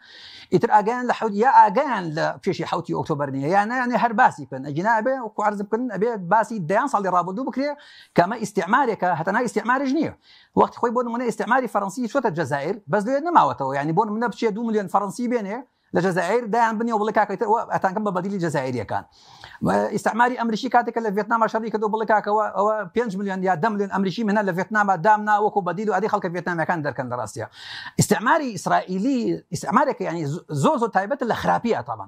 ئیتر ئاگیان لە حەوت یا ئاگیان لە پێشی 7 ئۆکتۆبەر نیە یانە هەر باسی بکەن ئەجینا بێ وەکو عەرز بکەن ئەبێ باسی 10 ساڵی ڕابردوو بکرێ کەمە ئیستیعمارێکە هەتەنا ئیستیعمارش نییە وەختی خۆی بۆ نمونە ئیستیعماری فەڕەنسی چۆتە جەزائیر بەس لێ نەماوەتەوە یعنی بۆ نمونە بچێ 2 ملیۆن فەڕەنسی بێنێ لە جەزائیر دایان بنێ و بڵێ کاکەیتر ئەتانکەم بە بەدیلی جەزائیریەکان ئیستعماری ئەمریکی کاتێکە لە ڤێتنام شەڕی کردو بڵێ کاکەوە ئەوە 5 ملیۆن یا 10 ملیۆن ئەمریکی منە لە ڤێتنامە دامنا وەکو بەدیل و ئەدی خەڵکە ڤێتنامیەکان دەرکەن لە ڕاستیە ئیستعماری ئیسرائیلی ئیستعمارێکە یعنی زۆر تایبەت لە خراپیە طبعا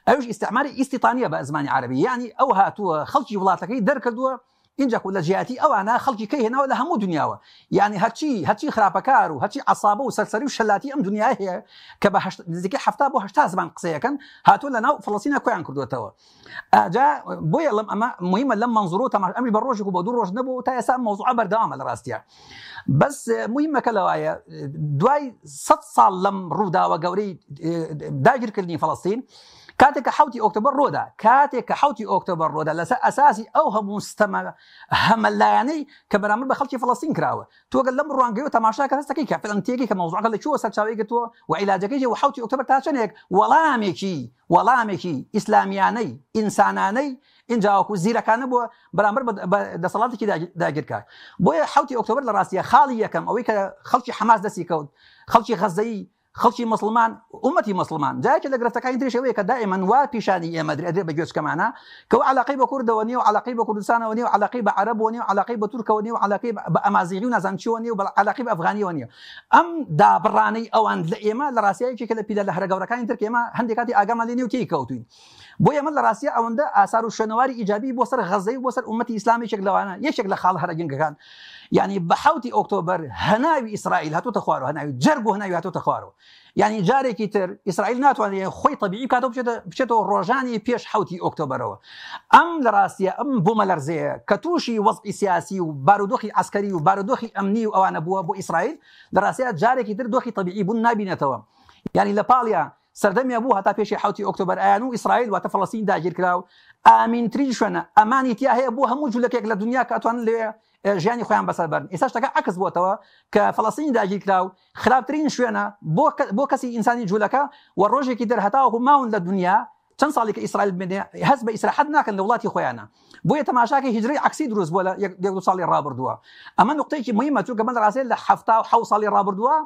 ئەوش ئیستعماری ئیستیطانیە بە زمانی عەربی یعنی ئەو هاتووە خەڵکی وڵاتەکەی دەرکردووە اینجا لە جیاتی ئەوانە خەڵکی کەی هێناوە لە هەموو دنیاوە یعنی هەرچی خراپەکار و هەرچی عەسابە و سەرسەری و شەلاتی ئەم دنیای هەیە کە بە نزیکەی 70 بۆ 80 زمان قسەیەکەن هاتووە لەناو فەڵەستینە کۆیان کردوێتەوە ئاجا بۆیە ئەمە مهمە لەم منزوڕ تەماش ئەمری بە ڕۆژێک و بە 2 ڕۆژ نەبوو تا ئێستا مەوزوعە بەردەوامە لە ڕاستیە بەس مهمەکە لەوایە دوای 100 ساڵ لەم ڕووداوە گەورەی داگیرکردنی فەڵەستین کاتێککە 7 ئۆکتۆبەر ڕۆدا کاتێک کە 7 ئۆکتۆبەر ڕۆدا لەسەر ئەساسی ئەو هەموو ستەمە هەمەلایەنەی کە بەرامبەر بە خەڵکی فەڵەستین کراوە تۆگەل لەم ڕوانگەیەوە تەماشاکە هەستەکەی کە فعلاً تێگەی کە مەوزوعەکە لەکوێوە سەرچاوی گرتووە و عیلاجەکەی و 7 ئۆکتۆبەر تا چەندێک وەڵامێکی ئیسلامیانەی ئینسانانەی اینجا وەکو زیرەکانە بووە بەرامبەر بە دەسەڵاتێکی داگیرکار بۆیە 7 ئۆکتۆبەر لە ڕاستیە خاڵی یەکەم ئەوەی کە خەڵکی حەماس دەستی کەوت خەڵکی غەزەیی خەڵکی مسلمان ئومەتی مسلمان جایکە لە گرفتەکانی تریشەوەیە کە دائما وا پیشانی ئێمە درێ بە گوێچکەمانە کە علاقەی بە کوردەوە نیە و علاقەی بە کوردستانەوە نیە و علاقەی بە عەرەبەوە نیە و علاقەی بە تورکەوە نیە و علاقەی بە ئەمازیغی و نازانچیەوە نیە و علاقەی بە ئەفغانیەوە نیە ئەم دابڕانەی ئەوان لە ئێمە لە ڕاستیەکێکە لە پیلە لە هەرە گەورەکانی تر ئێمە هەندێک کاتی ئاگامان لێ نیە و تێی کەوتوین بۆ ئێمە لە ڕاستیە ئەوەندە ئاسار و شوێنەواری ئیجابی بۆ سەر غەزەی و بۆ سەر ئومەتی ئیسلامێکێک لەوانە یەکێک لە خاڵ هەرە گەنگەکان یعنی بە 7 ئۆکتۆبەر هەناوی ئیسرائیل هاتووەتە خوارەوە هەناوی جەرگ و هەناوی هاتووەتە خوارەوە یعنی جارێکی تر ئیسرائیل ناتوانێت خۆی طبیعی کاتەوە بچێتەوە ڕۆژانی پێش 7 ئۆکتۆبەرەوە ئەم لە ڕاستیە ئەم بوومەلەرزەیە کە تووشی وەزعی سیاسی و بارودۆخی عسکەری و بارودۆخی ئەمنی و ئەوانە بووە بۆ ئیسرائیل لە ڕاستیە جارێکی تر دۆخی طبیعی بوون نابینێتەوە یعنی لە پاڵیا سەردەمیە بوو هەتا پێشی 7 ئۆکتۆبەر ئایان و ئیسرائیل واتە فەڵەستین داگیرکراو ئامینترین شوێنە ئەمانی تیا هەیە بۆ هەموو جولەکێک لە دنیا کە ئەتوانن لێ ژیانی خۆیان بەسەر بەرن ئێستا شتەکە عکس بووەتەوە کە فەڵەستین داگیرکراو خراپترین شوێنە بۆ کەسی ئینسانی جوولەکە و ڕۆژێکی دەرهەتاوەکو ماون لە دنیا چەند ساڵی کە ئیسرائیل بێنێ هەست بە ئیسراحەت ناکەن لە وڵاتی خۆیانە بۆیە تەماشاکە هیجرەی عکسی دروست بووە لە 1-2 ساڵی ڕابردووە ئەمە نقطەیەکی مهمە چونکە من ڕاستیە لە 7 ساڵی ڕابردووە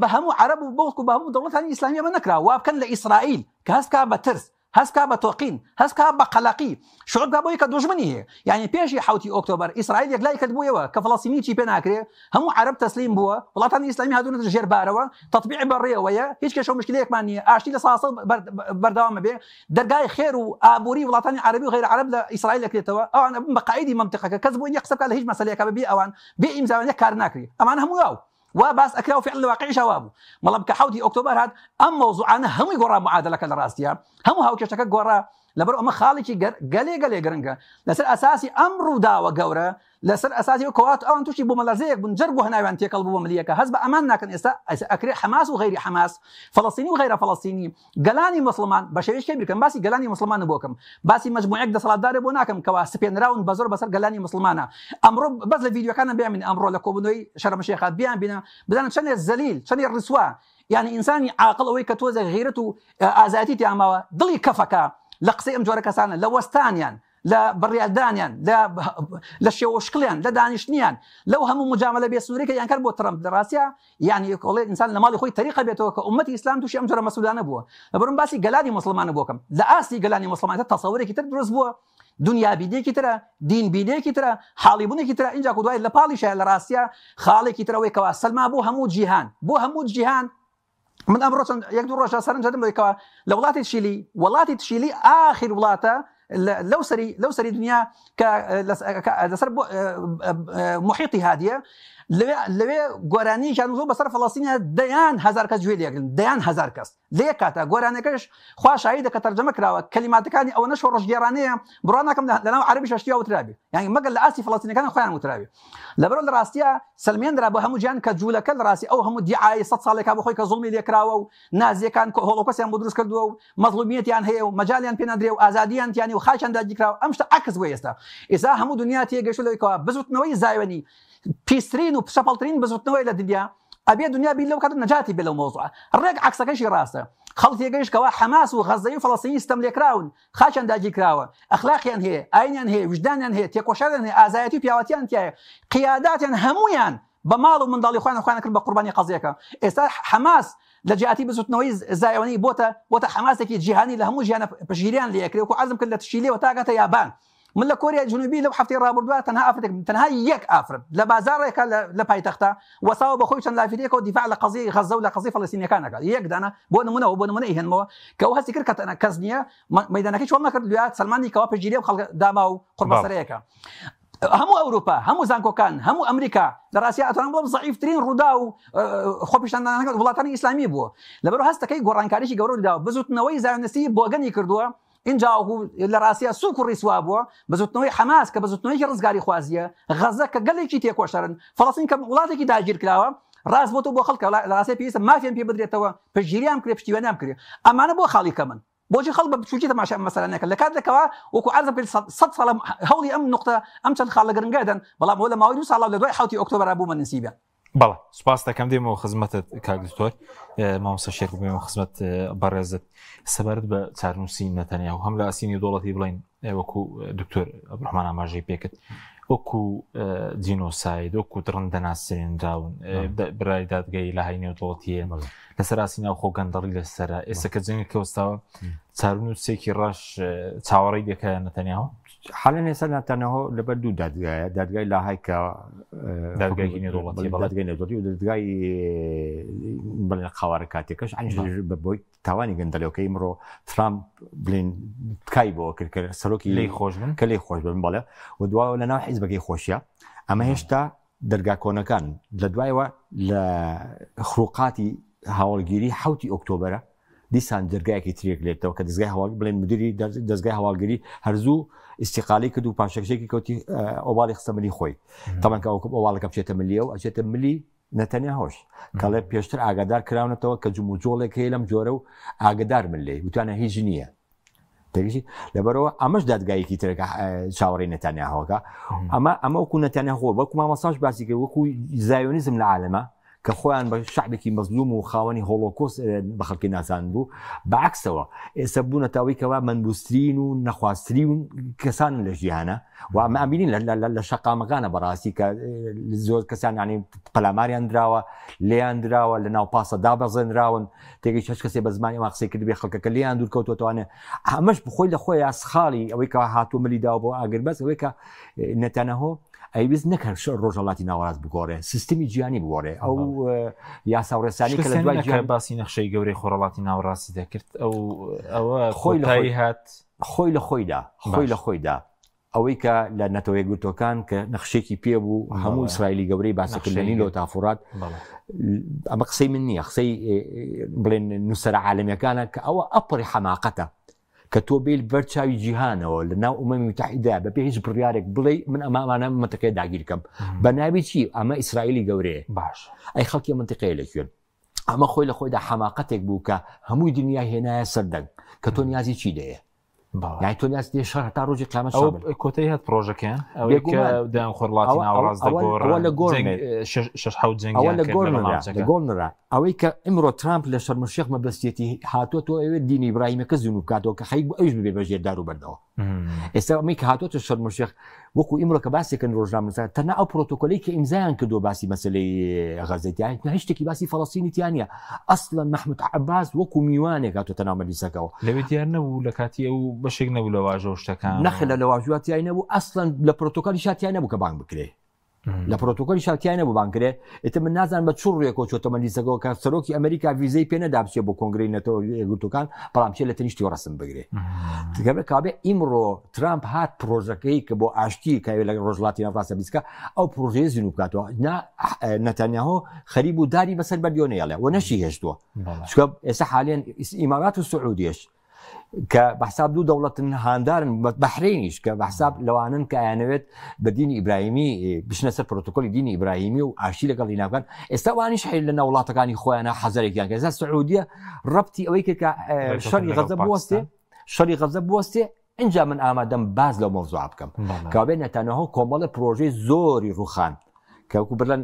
بە هەموو عەرەب و بەڵکو بە هەموو دەوڵەتانی ئیسلامی ئەمە نەکرا وا بکەن لە ئیسرائیل کە هەستکا بە ترس هەستکا بە تۆقین هەستکا بە قەلەقی شعوبکا بۆی کە دوژمنی هەیە یعنی پێشی 7 ئۆکتۆبەر ئیسرائیل یەکلای کردبوویەوە کە فەڵەستینی چی پێ ناکرێ هەموو عەرەب تەسلیم بووە وڵاتانی ئیسلامی هاتوونەتە ژێربارەوە تەطبیع بەڕێوەیە هیچ کێشە و مشکلەیەکمان نییە ئاشتی لە ساسە بەردەوامە بێ دەرگای خێر و ئابووری وڵاتانی عەرەبی و غەیرە عەرەب لە ئیسرائیل دەکرێتەوە ئەوانە بن بە قاعیدی مەنتیقەکە کەس بۆ یەک قسە بکات لە هیچ مەسەلەیەکە بەبێ ئەوان بێ ئیمزاوانە کار ناکرێ ئەمان هەموو یاو وباس أكلوا فعل الواقع شوابه والله بك 7 ئۆکتۆبەر هات أم موضوعنا هم يقرأ معادلة كالراستيا هم هاو كشتك قرأ لەبەر ئەمە خاڵێکی گەلێ گرنگە لەسەر ئەساسی ئەم ڕووداوە گەورە لەسەر ئەساسی کەوات ئەوان تووشی بۆ مەلەرزەیەک بوون جەر بۆ هەناویان تێکەڵ بوو ملیەکە هەست بە ئەمان ناکەن ئێستا ئەکرێ حماس و غیری حماس فەڵەستینی و غیرە فەڵەستینی گەلانی مسلمان بە شێوەیەکی بیکەم باسی گەلانی مسلمان بۆکەم باسی مەجموعەیەک دەسەڵاتدارێ بۆ ناکەم کەوا سپێنراون بە زۆر بەسەر گەلانی مسلمانە ئەمڕۆ بەس لە ڤیدیۆکانە بیامین ئەمڕۆ لە کۆبوونەوەی شەرم شێخات بیان بینە بزانن چەندێ زەلیل چەندێ ڕسوا يعني ئینسانی عاقڵ ئەوەی کە تۆزە غیرەت و ئازادی تیاماوە دڵی کەفەکە لە قسەی ئەم جۆرە کەسانە لە وەستانیان لە بڕیادانیان لە شێوەشکڵیان لە دانیشتنیان لەو هەموو مجاملە بێسوورەکە یان کرد بۆ ترامپ لە ڕاستیە یعنی کۆڵێ ئینسان لە ماڵی خۆی تەریقە بێتەوە کە ئومەتی ئیسلام تووشی ئەم جۆرە مەسوولانە بووە لەبەرم باسی گەلانی مسلمانە بۆکەم لە ئاستی گەلانی مسلمانە تەسەورێکی تر دروست بووە دنیا بینێکی ترە دین بینێکی ترە حاڵی بوونێکی ترە اینجا کو دوای لە پاڵیشە لە ڕاستیە خاڵێکی ترەوەی کەوا سەلما بۆ هەموو جیهان من ئەمڕۆ یەک دوو ڕۆژە سەرنجدەم بۆیکەوە لە وڵاتی تشیلی ئاخر وڵاتە لەو سەری دنیا کە لەسەر محیطی هادیە لەوێ گۆرانیشان زۆر بەسەر فەڵەستینە دەیان هەزار کەس گوێ لێگرن دەیان هەزار کەس لێ کاتە گۆرانەکەش خوا شاهیدە کە تەرجەمە کراوە کەلیماتەکانی ئەوە نەشۆ ڕژگێڕانەیە بڕوا ناکەم لەناو عەربی شەشتیا وترابێ یعنی مەگەر لە ئاستی فەڵەستینەکان خۆیان وترابێ لەبەرەوە لە ڕاستیە سلمێنرا بە هەموو جیان کە جوولەکە لە ڕاستی ئەو هەموو دیعای 100 ساڵێکا بە خۆی کە زوڵمی لێکراوە و نازیەکان هۆڵۆکۆستیان بۆ دروست کردووە و مەظلومیەتیان هەیە و مەجالیان پێ نەدرێ و ئازادیان تیانی و خاچیان داگیرکراوە ئەم شتە عەکس بووە ئێستا هەموو دنیا تێگەیشتووە لەوەیەکەوە بزوتنەوەی زایوەنی پیسترین و شەپەڵترین بزوتنەوەی لە دنیا ئەبێ دنیا بیر لەو کات نەجاتی بێ لەو مۆزوعە ڕێک عەکسەکەشی ڕاستە خەڵک تێگەیشتکەوە حەماس و غەزەی و فەڵەستینی ستەم لێکراون خاچیان داگیرکراوە ئەخلاقیان هەیە ئاینیان هەیە وجدانیان هەیە تێکۆشانیان هەیە ئازایەتی و پیاوەتیان تایە قیاداتیان هەمویان بە ماڵ و منداڵی خۆیان کرد بە قوربانی قەزیەکە ئێستا حەماس لە جیاتی بزوتنەوەی زایوەنی بۆتە حەماسێکی جیهانی لە هەموو ژیانە پشگیریان لێکرێ و عەزم کرد لە تشیلەوە تا گاتە یابان من لە کۆریا جنوبی لەو هەفتەی ڕابردووە تەنها یەک ئافرەت لە بازاڕێکە لە پایتەختە وەساوە بەخۆی چەند لافرێکەوە دیفاع لە قەزیەی غەزە و لە قەزیی فەڵەستینیەکانەکە یەک دانە بۆ نمونە هێنمەوە کە ئەو هەستی کرد کە کەس نییە مەیدانەکەی چۆن نەکرد دوات سەلمانی کەوا پشگیری و خەڵک داما و قوربەسەرەیەکە هەموو ئەوروپا هەموو زانکۆکان هەموو ئەمریکا لە ڕاستیە ئەتوانم بڵێم زەعیفترین ڕوودا و خۆپیشاندانەکە وڵاتانی ئیسلامی بووە لەبەرەوە هەستەکەی گۆڕانکاریی گەورە داوە بزوتنەوەی زایۆنیستی بۆگەنی کردووە اینجا لە ڕاستیە سوک و ڕیسوا بووە بەزوتنەوەی حەماس کە بەزوتنەوەی ڕزگاری خوازیە غەزە کە گەلێکی تێکۆشەرن فەڵەستین کە وڵاتێکی داگیر کراوە ڕاست بۆ تۆ بۆ خەڵکە لە ڕاستیە پێویستە مافیان پێ بدرێتەوە پشگیریان کرێ پشتیوانیان کرێ ئەمانە بۆ خاڵی کەمن بۆچی خەڵک بە بچووکی تەماشا مەسەلانەکە لە کاتێکەوە وەکو عەرزم کرد 100 ساڵ هەوڵی ئەم نقطە ئەم چەند خاڵ لە گرنگەدەن بەڵام ئەوە لە ماوەی 2 ساڵ لە دوای 7 ئۆکتۆبر بوومە نسیبیان بەڵێ سوپاس دەکەم دێمەوە خزمەتت کاک دکتۆر مامۆستا شێخ بێمە خزمەت بەڕێزت سەبارەت بە چارنووسی نەتەنیاهو هەم لە ئاسینی دەوڵەتی بڵین وەکو دکتۆر عەبدوڕەحمان ئاماژەی پێکرد وەکو جینۆساید وەکو دڕندەناسێنراون برای دادگای لە های نێودەوڵەتیە لەسەر ئاسیناو خۆ گەندەڵی لەسەرە ئێستا کە جەنگێکی وەستاوە چارنووسێکی ڕەش چاوەڕێی دەکە نەتەنیاهو حالا ئێستا نەتەنیاهو لەبەر دوو دادگایە دادگای لاهای کە دادگای نێودەوڵەتی و دادگای بڵێن قاوارە کاتێکەش بۆی تاوانی گەندەلەوەکەی ئمڕۆ ترامپ بڵێن تکای بۆ کرد کە سەرۆکی لێی خۆش بن کە لێی خۆش بن بەڵێ و دواوە لەناو حیزبەکەی خۆشیە ئەمە هێشتا دەرگا کۆنەکان لە دوایەوە لە خروقاتی هاوڵگیری 7 ئۆکتۆبرە دیسان دەرگایەکی ترێک لێتەوە کە دەستگای هەواڵ بڵێن مدیری دەستگای هەواڵگیری هەرزوو استیقالی کرد و پاشەکشێکی کەوتی ئۆباڵی خستە ملی خۆی تەمەن کە ئەو ئۆباڵەکە بچێتە ملیە و ئەچێتە ملی نەتەنیاهۆش کەڵێ پێشتر ئاگادار کراونەتەوە کە جوم و جۆڵێک هەیە لەم جۆرە و ئاگدار من لێ وتوانە هیچ نییە تێگەشی لەبەرەوە ئەمەش دادگایەکی ترەکە چاوەڕێی نەتەنیاهۆکە ئەمە وەکو نەتەنیاهۆ وەکو مامۆستاش باسی کرد وەکو زایۆنیزم لە عالەمە کە خۆیان بە شعبێکی مەزلوم و خاوەنی هۆڵۆکۆست بە خەڵکی ناسان بوو بەعکسەوە ئێستا بوونە تاوەیکەوە منبوسترین و نەخواسترین کەسان لە ژیانە و ئەمە ئەبینین لە شەقامەکانە بەڕاستی کە زۆر کەسان ینی پەلاماریان درراوە لێیان درراوە لە ناو پاسە دابەزێنراون تێگەی هەچ کەسێ بە زمانی قسەی کرد بێ خەڵکەکە لێیان دوور کەوتوەوانێ ئەمەش بخۆی لە خۆی ئاسخاڵی ئەوەی کە هاتووە ملی داوە بۆ ئاگربەس ئەوەی کە نەتەنیاهۆ ئەیویست نەکرد ڕۆژهەڵاتی ناوەڕاست بگۆڕێ سیستمی جیهانی بگۆڕێ ئەو یاساوڕێسانی کە لە دوای جیهان باسی نەخشەی گەورەی خۆڕەڵاتی ناوەڕاستی دەکرد ئەوە خۆی هات خۆی لە خۆیدا ئەوەی کە لە نەتەوەی گوتۆکان کە نەخشێکی پێ بوو هەموو ئیسرائیلی گەورەی باسەکردنی لۆ تافورات ئەمە قسەی من نییە قسەی بڵێن نووسەرە عالەمیەکانە کە ئەوە ئەپڕی حەماقەتە کە تۆ بیل بەرچاوی جیهانەوە لە ناو ئومەمی متحیدا بەبێ هیچ بڕیارێک بڵێ من ئەمامانە منتەقەیە داگیرکەم بە ناوی چی ئەمە ئیسرائیلی گەورەیە باش ئەی خەڵکی منتیقەیە لەکوێن ئەمە خۆی لە خۆیدا حەماقەتێک بوو کە هەمووی دنیا هێنایە سەردەنگ کە تۆ نیازی چی دەیە یعنی تۆ نیاز دێ شەڕ تا ڕۆژی قیامەت کۆتەی هەت پرۆژەکەیان ئەوەی کە دایان خۆرڵاتی ناوەڕاست لە گۆڵنرا ئەوەی کە ئمڕۆ ترامپ لە شەرمەشێخ مەبەستێتی هاتووە تۆ ئەوێ دینی ئیبراهیمەکە زین و بکاتەوە کە خەی ئەوش ببێت بەژێر دار و بەردەوە ئێستا ئەمەی کە هاتوۆتە شەرمەشێخ وەکو ئیمڕۆ کە باسێکن ڕۆژنامەنووسان تەنها ئەو پرۆتۆکۆلەی کە ئیمزایان کردو باسی مەسەلەی غەزەیان هیچ شتێکی باسی فەڵەستینی تیانە ئەسڵەن مەحموود عەباس وەکو میوانێک هاتوۆتە ناو مەجلیسەکەەوە لەوێ دیار نەبوو لە کاتی ئەو بەشێک نەبوو لە واژۆ شتەکان نەخلە لە واژواتیای نەبوو ئەسڵەن لە پرۆتۆکۆلی شاتیان نەبوو کە بانگ بکرێ لە پرۆتۆکۆلی شاتیای نەبوو بانکرێ ئێتە من نازان بە چوڕ ڕێکۆ چۆتە مەجلیسەکەەوە کە سەرۆکی ئەمریکا ویزەی پێ نەدا بچێت بۆ کۆنگرەی نەتەوە یەکگرتوەکان بەڵام چێ لە تەنیشتی ڕسم بگرێ کابێ ئیمڕۆ ترامپ هات پرۆژەکەی کە بۆ ئاشتی کە لە ڕۆژڵاتی ناوڕاستە بیسکە ئەو پرۆژەیە زین و بکاتەوە نەتەنیاهۆ خەریب و داری بەسەر بەردیۆنەیەڵێ و نەشی هێشتووە چکە ئێستا حالێن ئیمارات و سعودیش کە بەحساب دوو دەوڵەتن هاندارن بەحرینیش کە بەحساب لەوانن کە ئایانەوێت بە دینی ئیبراهیمی بشنە سەر پرۆتۆکۆلی دینی ئیبراهیمی و ئاشتی لەگەڵ ناوکان ئێستا وانیش حیل لە ناوڵاتەکانی خۆیانە حەزەرێکیان کە ئێستا سعودیە ڕەبتی ئەوەی کە شەڕی غەزە بوەستێ شەڕی غەزە بوەستێ اینجا من ئامادەم باز لەو مەوزوع بکەم کابێ نەتانەهۆ کۆمەڵە پرۆژەی زۆری ڕوخان کەوکو بڵێن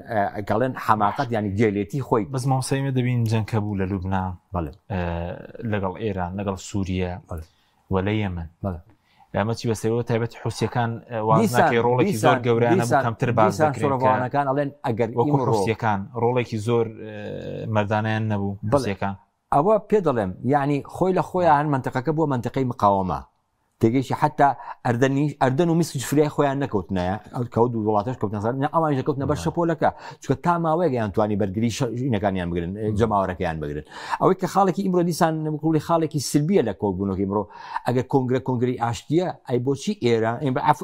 گەڵێن حەماقەت ینی گێلێتی خۆی بەس ماوسەیمە دەبین جەنگکە بوو لە لوبنان لەگەڵ ئێران لەگەڵ سووریە وە لە یەمەن ئەمە چی بەسەرەوە تایبەت حوسیەکان وازناکەی ڕۆڵێکی زۆر گەورانە بوو کەمتر باز دەکرێتەکان ئەڵێن ئەگەر حوسیەکان ڕۆڵێکی زۆر مەردانیان نەبوو بەسیەکان ئەوە پێ دەڵێم یعنی خۆی لە خۆیان منتەقەکە بووە منتەقەی مقاومە تێگەیشی حتا ئەردەن و میسک فرای خۆیان نەکەوتنایە کەوت و وڵاتش کەوتنەسەر ئەوان دەکەوتنە بەر شەپۆلەکە چکە تا ماوەیەک یانتوانی بەرگری شینەکانیان بگرن جەماوەەکەیان بگرن ئەوەی کە خاڵێکی ئیمڕۆ دیسان نەمکوڵی خاڵێکی سلبیە لە کۆبوونەکە ئیمڕۆ ئەگەر کۆنگری ئاشتیە ئەی بۆچی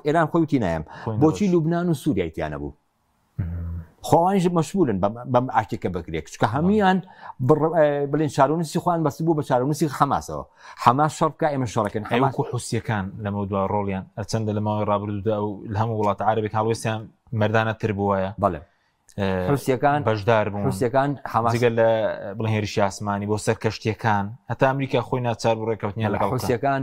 ئێران خۆی وتی نایم بۆچی لوبنان و سووریای تیانە بوو خۆوانیش مەشمولن بەم ئاشتێکە بکرێت چکە هەمیان بڵێن چارونسی خوان بەس بوو بە چارونسی حەماسەوە حەماس شەڕکە ئێمە شەڕەکەن هەیوەکو حوسیەکان لەمە دوا ڕۆڵیان هەرچەندە لە ماوەی ڕابردوودا و لە هەموو وڵاتە عەرەبێک هەڵوێستیان مەردانەتر بووایە بەڵێ حوسیەکان بەشدار بوون حوسیەکان حەماسیگە لە بڵێن هێرشی ئاسمانی بۆ سەر کەشتیەکان هەتا ئەمریکا خۆی ناچار بۆ ڕێکەوتنیان لەگەڵ حوسیەکان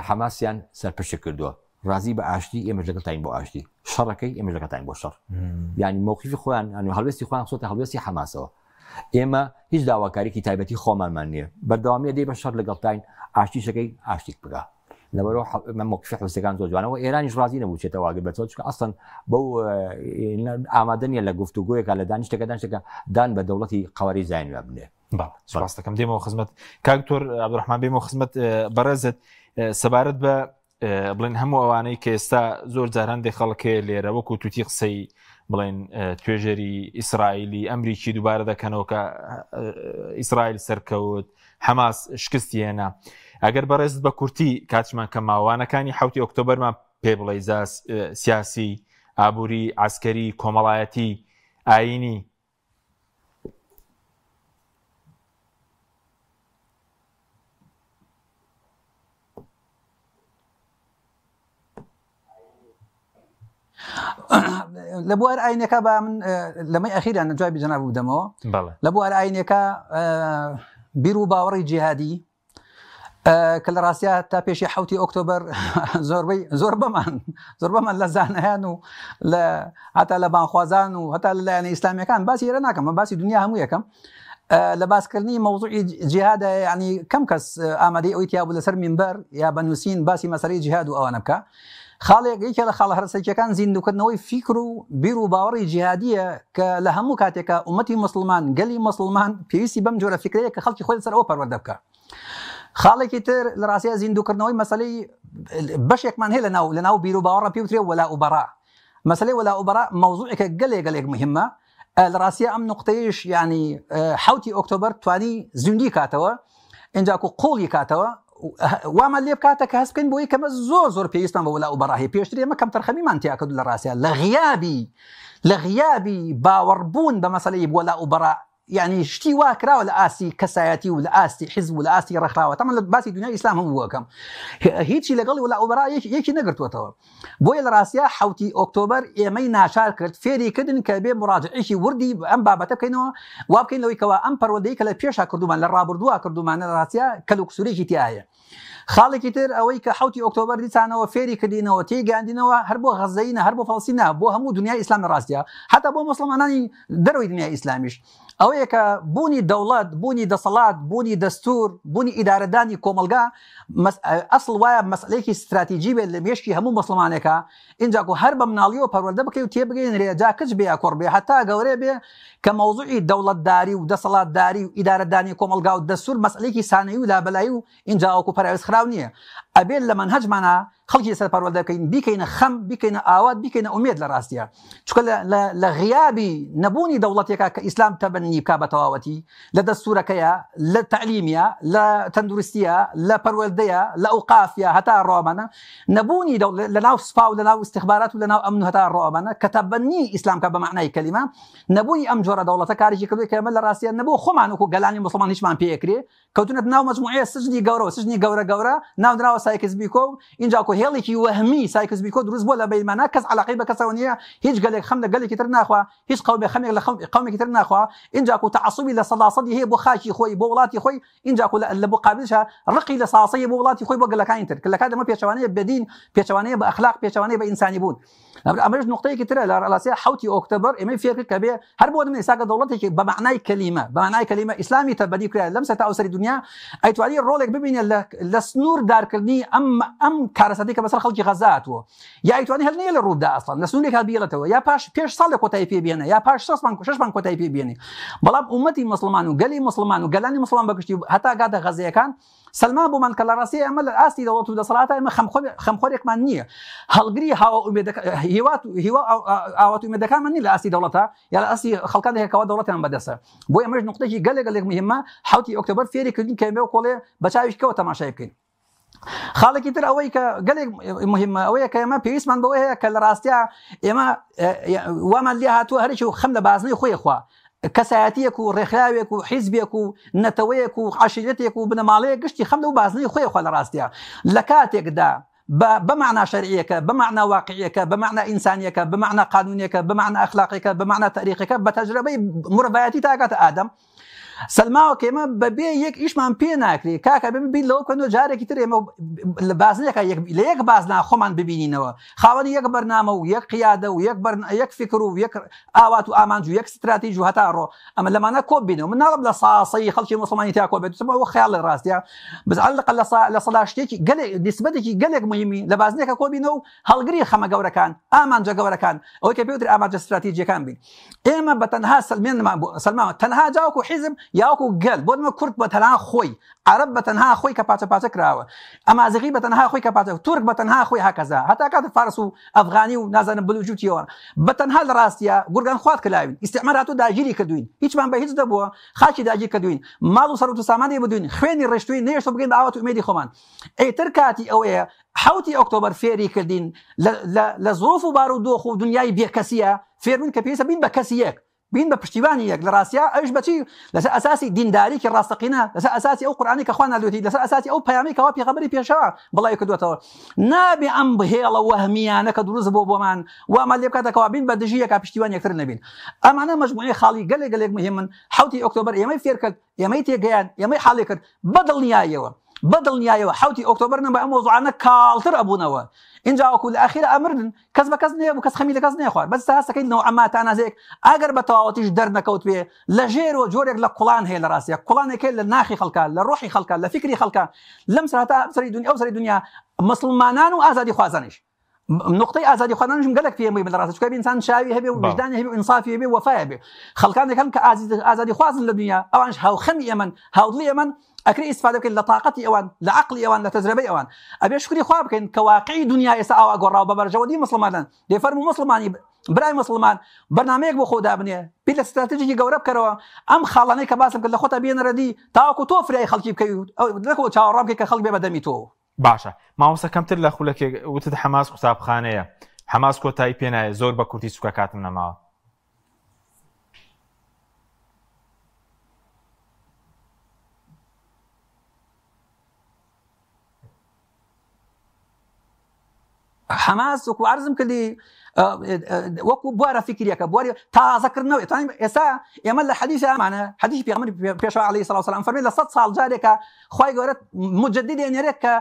حەماسیان سەرپشت کردووە ڕازی بە ئاشتی ئێمە لەگەڵتین بۆ ئاشتی شەڕەکەی ئێمە لەگەڵتین بۆ شەڕ یعنی موقفی خۆیان هەڵوێستی خۆیان سۆتە هەڵوێستی حەماسەوە ئێمە هیچ داواکاریی تایبەتی خۆمانمان نییە بەردەوامیە دێ بە شەڕ لەگەڵتین ئاشتیشەکەی ئاشتیک بگا لەبەرەوە موقفی حوسەکان زۆر جوانەوە ئێرانیش ڕازی نەبووچێتە واگر بەچەوە چکە ئەسڵەن بەو ئامادەنیە لە گفتوگویەکە لە دانیشتەکە دان بە دەوڵەتی قەوەری زاینوە بنێ سپاس دەکەم دێمەوە خزمەت کاکتۆر عەبدوڕەحمان بێمەوە خزمەت بەڕێزت سەبارەت بە بڵێن هەموو ئەوانەی کە ئێستا زۆر جاران دێ خەڵکەیە لێرە وەکو تووتی قسەی بڵێن توێژەری ئیسرائیلی ئەمریکی دووبارە دەکەنەوە کە ئیسرائیل سەرکەوت حەماس شکستیێنە ئەگەر بەڕێزت بە کورتی کاتژمان کە ماوانەکانی 7 ئۆکتۆبەرمان پێ بڵێ سیاسی ئابووری عسکەری کۆمەڵایەتی ئاینی لە بۆ هەر ئاینەکە بە من لەمەی ئەخیران نەجوابی جەناب بودەمەوە لە بۆ هەر ئاینەکە بیر و باوەڕی جیهادی کە لە ڕاستیا تا پێشی 7 ئۆکتۆبەر زۆر بەمان لە زانایان و هەتا لە بانخوازان و هەتا لەلایەنە ئیسلامیەکان باسی ئێرە ناکەم من باسی دنیا هەموو یەکەم لە باسکردنی مەوضوعی جیهاد ینی کەم کەس ئامادەی ئەوی تیا بوو لەسەر مینبەر یا بە نووسین باسی مەسەلەی جیهاد و ئەوانە بکە خاڵێکێکە لە خاڵە هەرسەکیەکان زیندوکردنەوەی فیکر و بیر و باوەڕی جیهادیە کە لە هەموو کاتێکە ئومەتی مسلمان گەلی مسلمان پێویستی بەم جۆرە فکرەیە کە خەڵکی خۆی لەسەر ئەوە پەروەردە بکە خاڵێکی تر لە ڕاستیە زیندوکردنەوەی مەسەلەی بەشێکمان هەیە لە ناو بیر و باوەڕە پێ وترێ وەلا ئوبەڕا مەسەلەی وەلا ئوبەڕا مەوضوعێکە گەلێک مهمە لە ڕاستیە ئەم نقطەیەش ینی 7 ئۆکتۆبەر توانی زیندی کاتەوە ئینجاکو قۆڵی کاتەوە وامان لێ بکاتە کە هەست بکەین بۆی کەمە زۆر پێویستان بە وەلا ئوبەڕا هەیە پێشتر ئێمە کەم تەرخەمیمان تیا کردو لە ڕاستیە لە غیابی باوەڕبوون بە مەسەلەی وەلا ئوبەڕا يعني شتي وا کراوە لە ئاستی کەسایەتی و لە ئاستی حیزب و لە ئاستی ڕێکخراوە تەمان لە باسی دنیای ئیسلام هەموو وەکەم هیچی لەگەڵی ولا ئەوبەرا یەکی نەگرتووەتەوە بۆیە لە ڕاستیە 7 ئۆکتۆبەر ئێمەی ناچار کرد فێریکردن کە بێ مراجعێکی وردی ئەم بابەتە بکەینەوە وا بکەین لەوەی کەوا ئەم پەروەردەی کە لە پێشا کردومان لە ڕابردووە کردومانە لە ڕاستیە کەلوکسورێکی تایە خاڵێکی تر ئەوەی کە 7 ئۆکتۆبەر دیسانەوە فێری کردینەوە تێگەاندینەوە هەر بۆ غەزەینە هەر بۆ فەڵەستینە بۆ هەموو دنیای ئیسلام لە ڕاستیە حتا بۆ موسڵمانانی دەروی دنیای ئیسلامیش ئەوەیە کە بوونی دەوڵەت بوونی دەسەڵات بوونی دەستور بوونی ئیدارەدانی کۆمەلگا ئەسڵ وایە مەسئلەیەکی استراتیجی بێت لە مێشکی هەموو مسلمانێکە اینجا هەر بە مناڵیەوە پەروەردە بکەی و تێبگەینرێ جا کچ بێ کوڕ بێ هەتا گەورەی بێ کە مەوزوعی دەوڵەتداری و دەسەڵاتداری و ئیدارەدانی کۆمەلگا و دەستور مەسئلەیەکی سانەیی و لابەلایی و اینجا وەکو پەراویستخراو نییە ئەبێت لە منهەجمانە خەڵکی سەر پەروەردە بکەین بیکەینە خەم بیکەینە ئاوات بیکەینە ئومێد لە ڕاستیە چونکە لە غیابی نەبوونی دەوڵەتێکە کە ئیسلام تەبەنی بکا بە تەواوەتی لە دەستورەکەیە لە تەعلیمیە لە تەندروستیە لە پەروەردەیە لە ئەوقافیە هەتا ڕۆمانە نەبوونی لە ناو سوپا و لە ناو استخبارات و لە ناو ئەمن هەتا ڕۆمانە کە تەبەنی ئیسلام کە بە معنای کەلیمە نەبوونی ئەم جۆرە دەوڵەتە کارێکی کردووی کە ئێمە لە ڕاستیە نەبوو خۆمان وەکو گەلانی موسڵمان هیچمان پێکرێ کەوتونەت ناو مەجموعەیە سژنی گەورە سژنی گەورە ناودراوە سایکزبیکۆ اینجا کۆ هێڵێکی وەهمی سایکزبیکۆ دروست بۆ لە بەیمانە کەس علاقەی بە کەسەوە نییە هیچ گەلێک خەم لە گەلێکی تر ناخوا هیچ قەومێ خەمێک لە قەومێکی تر ناخوا اینجا کۆ تەعەسوبی لە سەداسەدی هەیە بۆ خاکی خۆی بۆ وڵاتی خۆی اینجا کۆ لە مقابلشە ڕقی لە ساسەیە بۆ وڵاتی خۆی بۆ گەلەکانی تر کە لە کات دەمە پێچەوانەیە بەدین پێچەوانەیە بە ئەخلاق پێچەوانەیە بە ئینسانی بوون ئەمەش نقطەیەکی ترە لە ڕاستیە 7 ئۆکتۆبر ئێمە فێر کرد کە بێ هەر بۆ نمونە ئێستا دەوڵەتێکی بە معنای کەلیمە ئیسلامی تەبەنی کرا لەم سەتا ئەوسەری دنیا ئەیتوانی ڕۆڵێک ببینێت لە سنوور دارکردنی ئەم کارەسەتی کە بەسەر خەڵکی غەزاتوە یا ئەیتوانی هەر نییە لە ڕوودا ئەسڵان لە سنوورێک هەڵبیێڵێتەوە یا پێش ساڵ لە کۆتایی پێبێنە یا پاش 6 کۆتایی پێبێنێ بەڵام ئومەتی مسلمان و گەلی مسلمان و گەلانی مسلمان بەگشتی هەتا گاتە غەزەیەکان سلمان بۆمان کە لە ڕاستی ئەمە لە ئاستی دەوڵەت و دەسەڵاتە ئێمە خەمخۆرێکمان نییە هەڵگری ئاوات ئومێدەکانمان نیە لە ئاستی دەوڵەتە یا لە ئاستی خەڵکان هەیەکەوە دەوڵەتیان بەدەستە بۆ ئێمەش نقطەیەکی گەلێک مهمە 7 ئۆکتۆبر فێریکردین کە ئێمە کۆڵێ بە چاویشکەوە تەماشای بکەین خاڵێکی تر ئەوەی کە گەلێک مهمە ئەوەیە کە ئێمە پێویستمان بەوەی هەیە کە لە ڕاستیە ئێمە وامان لێ هاتووە هەرێکی و خەم لە بازنەی خۆی خوا کەسایەتیەک و ڕێکخراوێک و حیزبێک و نەتەوەیەک و عەشیرەتێک و بنەماڵەیە گشتی خەم لەو بازنەی خۆی خوا لە ڕاستیە لە کاتێکدا بمعنى شرعيك بمعنى واقعيك بمعنى إنسانيك بمعنى قانونيك بمعنى أخلاقيك بمعنى تاريخك بتجربة مربياتي تاعت آدم سلماوە کێمە بەبێ یەک ئیشمان پێ ناکرێ کاکە ببین لەوە کەن جارێکی تر ئێمە لە بازنێکە لە یەک بازنا خۆمان ببینینەوە خاوەنی یەک بەرنامە و یەک قیادە و یەک فکر و یەک ئاوات و ئامانج و یەک استراتیژ و هەتا ڕۆ ئەمە لەمانە کۆ بینەوە من ناڵم لە ساسەی خەڵکی مسلمانی تا کۆ بێت سمەوە خەیاڵ لە ڕاستیە بزعلق لە سەدا شتێکی گەلێک نسبەتێکی گەلێک مهمی لە بازنێکە کۆ بینەوە و هەڵگری خەمە گەورەکان ئامانجە گەورەکان ئەوەی کە پێوتر ئامانجە استراتیژیەکان بین ئێمە بەتەنها سلمان تەنها جاوەکو حیزب یاوەکو گەل بۆ نمە کورد بە تەنها خۆی عەرەب بە تەنها خۆی کە پاچە کراوە ئەمازیغی بە تەنها خۆی کە پاچە تورک بە تەنها خۆی هەکەزا هەتا کاتە فارس و ئەفغانی و نازانم بلوچیەوە بە تەنها لە ڕاستیە گورگان خوات کلاوین ئیستعمار هاتوو داگیری کردوین هیچمان بە هیچ دەبووە خاکی داگیر کردوین ماڵ و سەرەوت و سامانی بدوین خوێنی ڕێشتوین نێشتۆ بگەین بە ئاوات و ئومێدی خۆمان ئەیتر کاتی ئەوەیە 7 ئۆکتۆبر فێری کردین لە زۆف و بارودۆخ و دنیای بێکەسیە فێربوون کە پێویستە بین بە کەسی یەک بین بە پشتیبانی یەک لە ڕاستیە ئەوش بەچی لەسەر ئەساسی دینداریکی ڕاستەقینە لەسەر ئەساسی ئەو قورئانی کە خوا ناردوێتی لەسەر ئەساسی ئەو پەیامی کەوا پێغەمبەری پێشەوە بەڵای کردوێتەوە نابێ ئەم بهێڵە وەهمیانە کە دروست بۆمان وامان لێ بکاتەکەوا بین بە دژی یەکا پشتیوان یەکتر نەبین ئەمانە مەجموعەی خاڵی گەلێک مهمن 7 ئۆکتۆبر ئێمەی فێر کرد ئێمەی تێگەیان ئێمەی حاڵی کرد بەدڵنیایەوە 7 ئۆکتۆبر نە بە ئەم مۆزوعانە کاڵتر ئەبوونەوە اینجا وەکو لە ئەخیرە ئەمردن کەس بە کەس نییە و کەس خەمی لە کەس نێخوارد بەس هەستەکەی نەوعەما تانازەیەک ئەگەر بە تەواوەتیش دەرنەکەوت بێ لە ژێرەوە جۆرێک لە کوڵان هەیە لە ڕاستیە کوڵانێکە لە ناخی خەڵکە لە ڕۆحی خەڵکە لە فکری خەڵکە لەم سەرەتا ئەو دنیا مسلمانان و ئازادی خوازانیش نقطەی ئازادی خوازانیشم گەلێک پێم بێ لە ڕاستە چکە ئینسان شاوی هەبێ و وجدانی هەبێ و ئینسافی هەبێ و وەفای هەبێ خەڵکانێکن کە ئازادی خوازن لە دنیا ئەوانش هاوخەمی ئێمن هاوڵی ئێمن ئەکرێ ئیسفادە بکەین لە تااقەتی ئەوان لە عەقڵی ئەوان لە تەجربەی ئەوان ئەبێ شکری خوا بکەین کە واقعی دنیا ئێستا ئاوا گۆڕاوە بە بەرژەوەندی مسلمانان دێفەرموو مسلمانی برای مسلمان بەرنامەیەک بۆ خۆ دابنێ پێ لە استراتیژیکی گەورە بکەرەوە ئەم خاڵانەی کە باسم کرد لە خۆتا بێنە ڕەدی تاوەکو تۆ فریای خەڵکی بکەوی نەکەوە چاوەڕام بکەی کە خەڵک بێ بەدەمی تۆ باشە مامۆستا کەمتر لە خولەکێک وتت حەماس قوتابخانەیە حەماس کۆتایی پێنایە زۆر بە کورتی سوکە کاتم نەماوە حماس وەکو عرضم کردی وەکو بوارە فکریەکە بواری تازەکردنەوەی ئێستا ئێمە لە حەدیث ئەمانە حەدیث پێغەمبەری پێشەوە عەلەیهی سەڵات وسەلام فەرمێ لە 100 ساڵ جارێکە خوای گەورە مجددی ئێنێرێت کە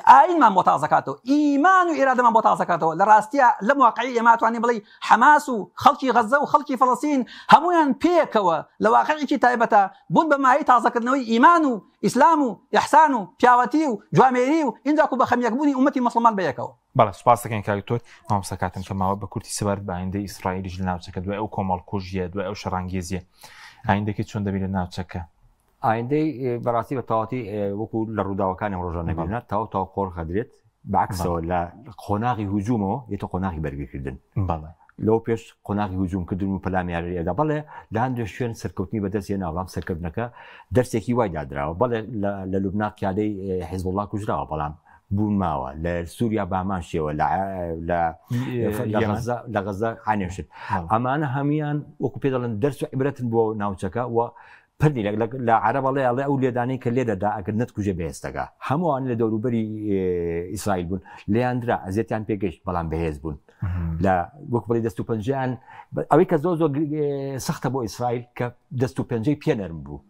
ئاینمان بۆ تازەکاتەوە ئیمان و ئێرادەمان بۆ تازەکاتەوە لە ڕاستیە لەم واقعی ئێمە توانین بڵێ حماس و خەڵکی غەزە و خەڵکی فەڵەستین هەمویان پێکەوە لە واقعێکی تایبەتە بوون بە مایەی تازەکردنەوەی ئیمان و ئیسلام و ئیحسان و پیاوەتی و جوامێری و اینجاکو بە خەمیەکبوونی ئومەتی مسلمان بەیەکەوە. بەڵێ سوپاس دەکەین کاکتۆر مامۆستا کاتم کەماوە بە کورتی سەبەر بە ئایندەی ئیسرائیلیش لە ناوچەکە دوای ئەو کۆمەڵکوژیە دوای ئەو شەڕانگێزیە ئایندەکەی چۆن دەبێت لە ناوچەکە؟ ئایندەی بەڕاستی بە تەواوەتی وەکو لە ڕووداوەکانی ڕۆژانە بێنێت تاو خۆر خەدرێت بەعکسەوە لە قۆناغی هجوومەوە یێتە قۆناغی بەرگریکردن. بەڵێ لەو پێش قۆناغی هجوومکردن و پەلامیارەدا بەڵێ لە هەندێک شوێن سەرکەوتنی بەدەست ناوام سەرکردنەکە دەرسێکی وای دادراوە بەڵێ لە لوبناان پیادەی حیزب الله کوژراوە بەڵام بوون ماوە لە سووریا بامان شێوە لە غەزە عانێشت ئەمانە هەمیان وەکو پێ دەڵێن دەرس و عیبرەتن بۆ ناوچەکە و پردی لە عەرەبەڵێ ئەڵێ ئەو لێدانەی کە لێ دەدا ئەگەر نەتکوژێ بەهێزتەکە هەمووان لە دەوروبەری ئیسرائیل بوون لێیاندرا ئەزیەتیان پێگەشت بەڵام بەهێز بوون لە وەکو بڵێ دەست و پەنجەیان ئەوەی کە زۆر سەختە بۆ ئیسرائیل کە دەست و پەنجەی پێنەرم بوو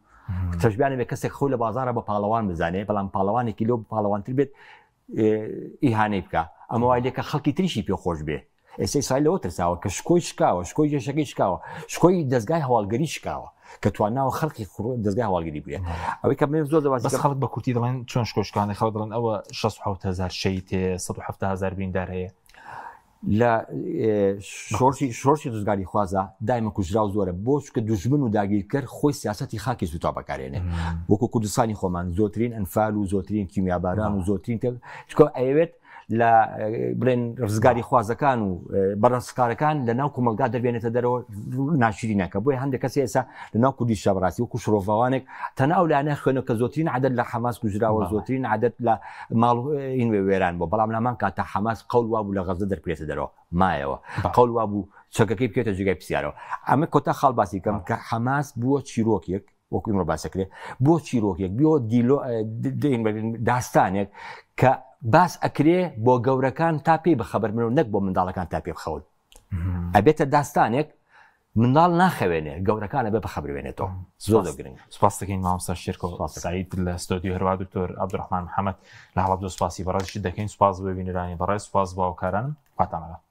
تەشبیانە بێ کەسێک خۆی لە بازارە بە پاڵەوان بزانێ بەڵام پاڵەوانێکی لەو پاڵەوانتر بێت ئیهانەی بکە ئەمە وای لێکە خەڵکی تریشی پێخۆش بێ ئێستا ئیسرائیل لەوە ترساوە کە شکۆی شکاوە شکۆی جێشەکەی شکاوە شکۆی دەستگای هەواڵگەری شکاوە کە توانناوە خەڵکی دەستگای هەواڵگەری بێ ئەوەی کە من زۆر بەس خەڵک بە کورتی دەڵێن چۆن شکۆشکانی خەڵک دەڵێن ئەوە 670,000 شەیت 170,000 بیندار هەیە لە شۆرشی ڕزگاری خوازە دایمە کوژرا و زۆرە بۆ چکە دوژمن و داگیرکەر خۆی سیاسەتی خاکی سوتا بەکارێنێ وەکو کوردستانی خۆمان زۆترین ئەنفال و زۆترین کیمیاباران و زۆترین چکە ئەوێت لە بڵێن ڕزگاری خوازەکان و بەڕستکارەکان لە ناو کومەلگا دەبێنێتە دەرەوە ناشرینەکە بۆی هەندێک کەسی ئێستا لە ناو کوردی شەڕاستی وەکو شرۆڤاوانێک تەناو لایەنە خوێنەوە کە زۆترین عەدەد لە حەماس کوژراوە زۆترین عەدەد لە ماڵ وێران بۆ بەڵام لەمان کاتە حەماس قەول وابوو لە غەزە دەرپێتە دەرەوە مایەوە قەول وابوو چەکەکەی بکێتە جێگای پرسیارەوە ئەمە کۆتا خاڵ باسی کەم کە حەماس بووە چیرۆکێک وەکو ئیمڕۆ باسەکرێ بۆ چیرۆکێک بۆ داستانێک کە باس ئەکرێ بۆ گەورەکان تا پێی بەخەبەر من و نەک بۆ منداڵەکان تا پێ بخەون ئەبێتە داستانێک منداڵ ناخەوێنێ گەورەکانە بێ بەخەبر بێنێتەوە زۆر گرنگ. سوپاس دەکەین مامۆستا شێرکۆ سعید لە ستۆدیۆ هەروە دکتۆر عەبدوڕەحمان محەممەد لە هەڵاب دۆ سوپاسی بەڕێزیشی دەکەین سوپاس بۆ بینەرانی بەڕێز سوپاس بۆ هاوکارانم خواتان لەگەڵ.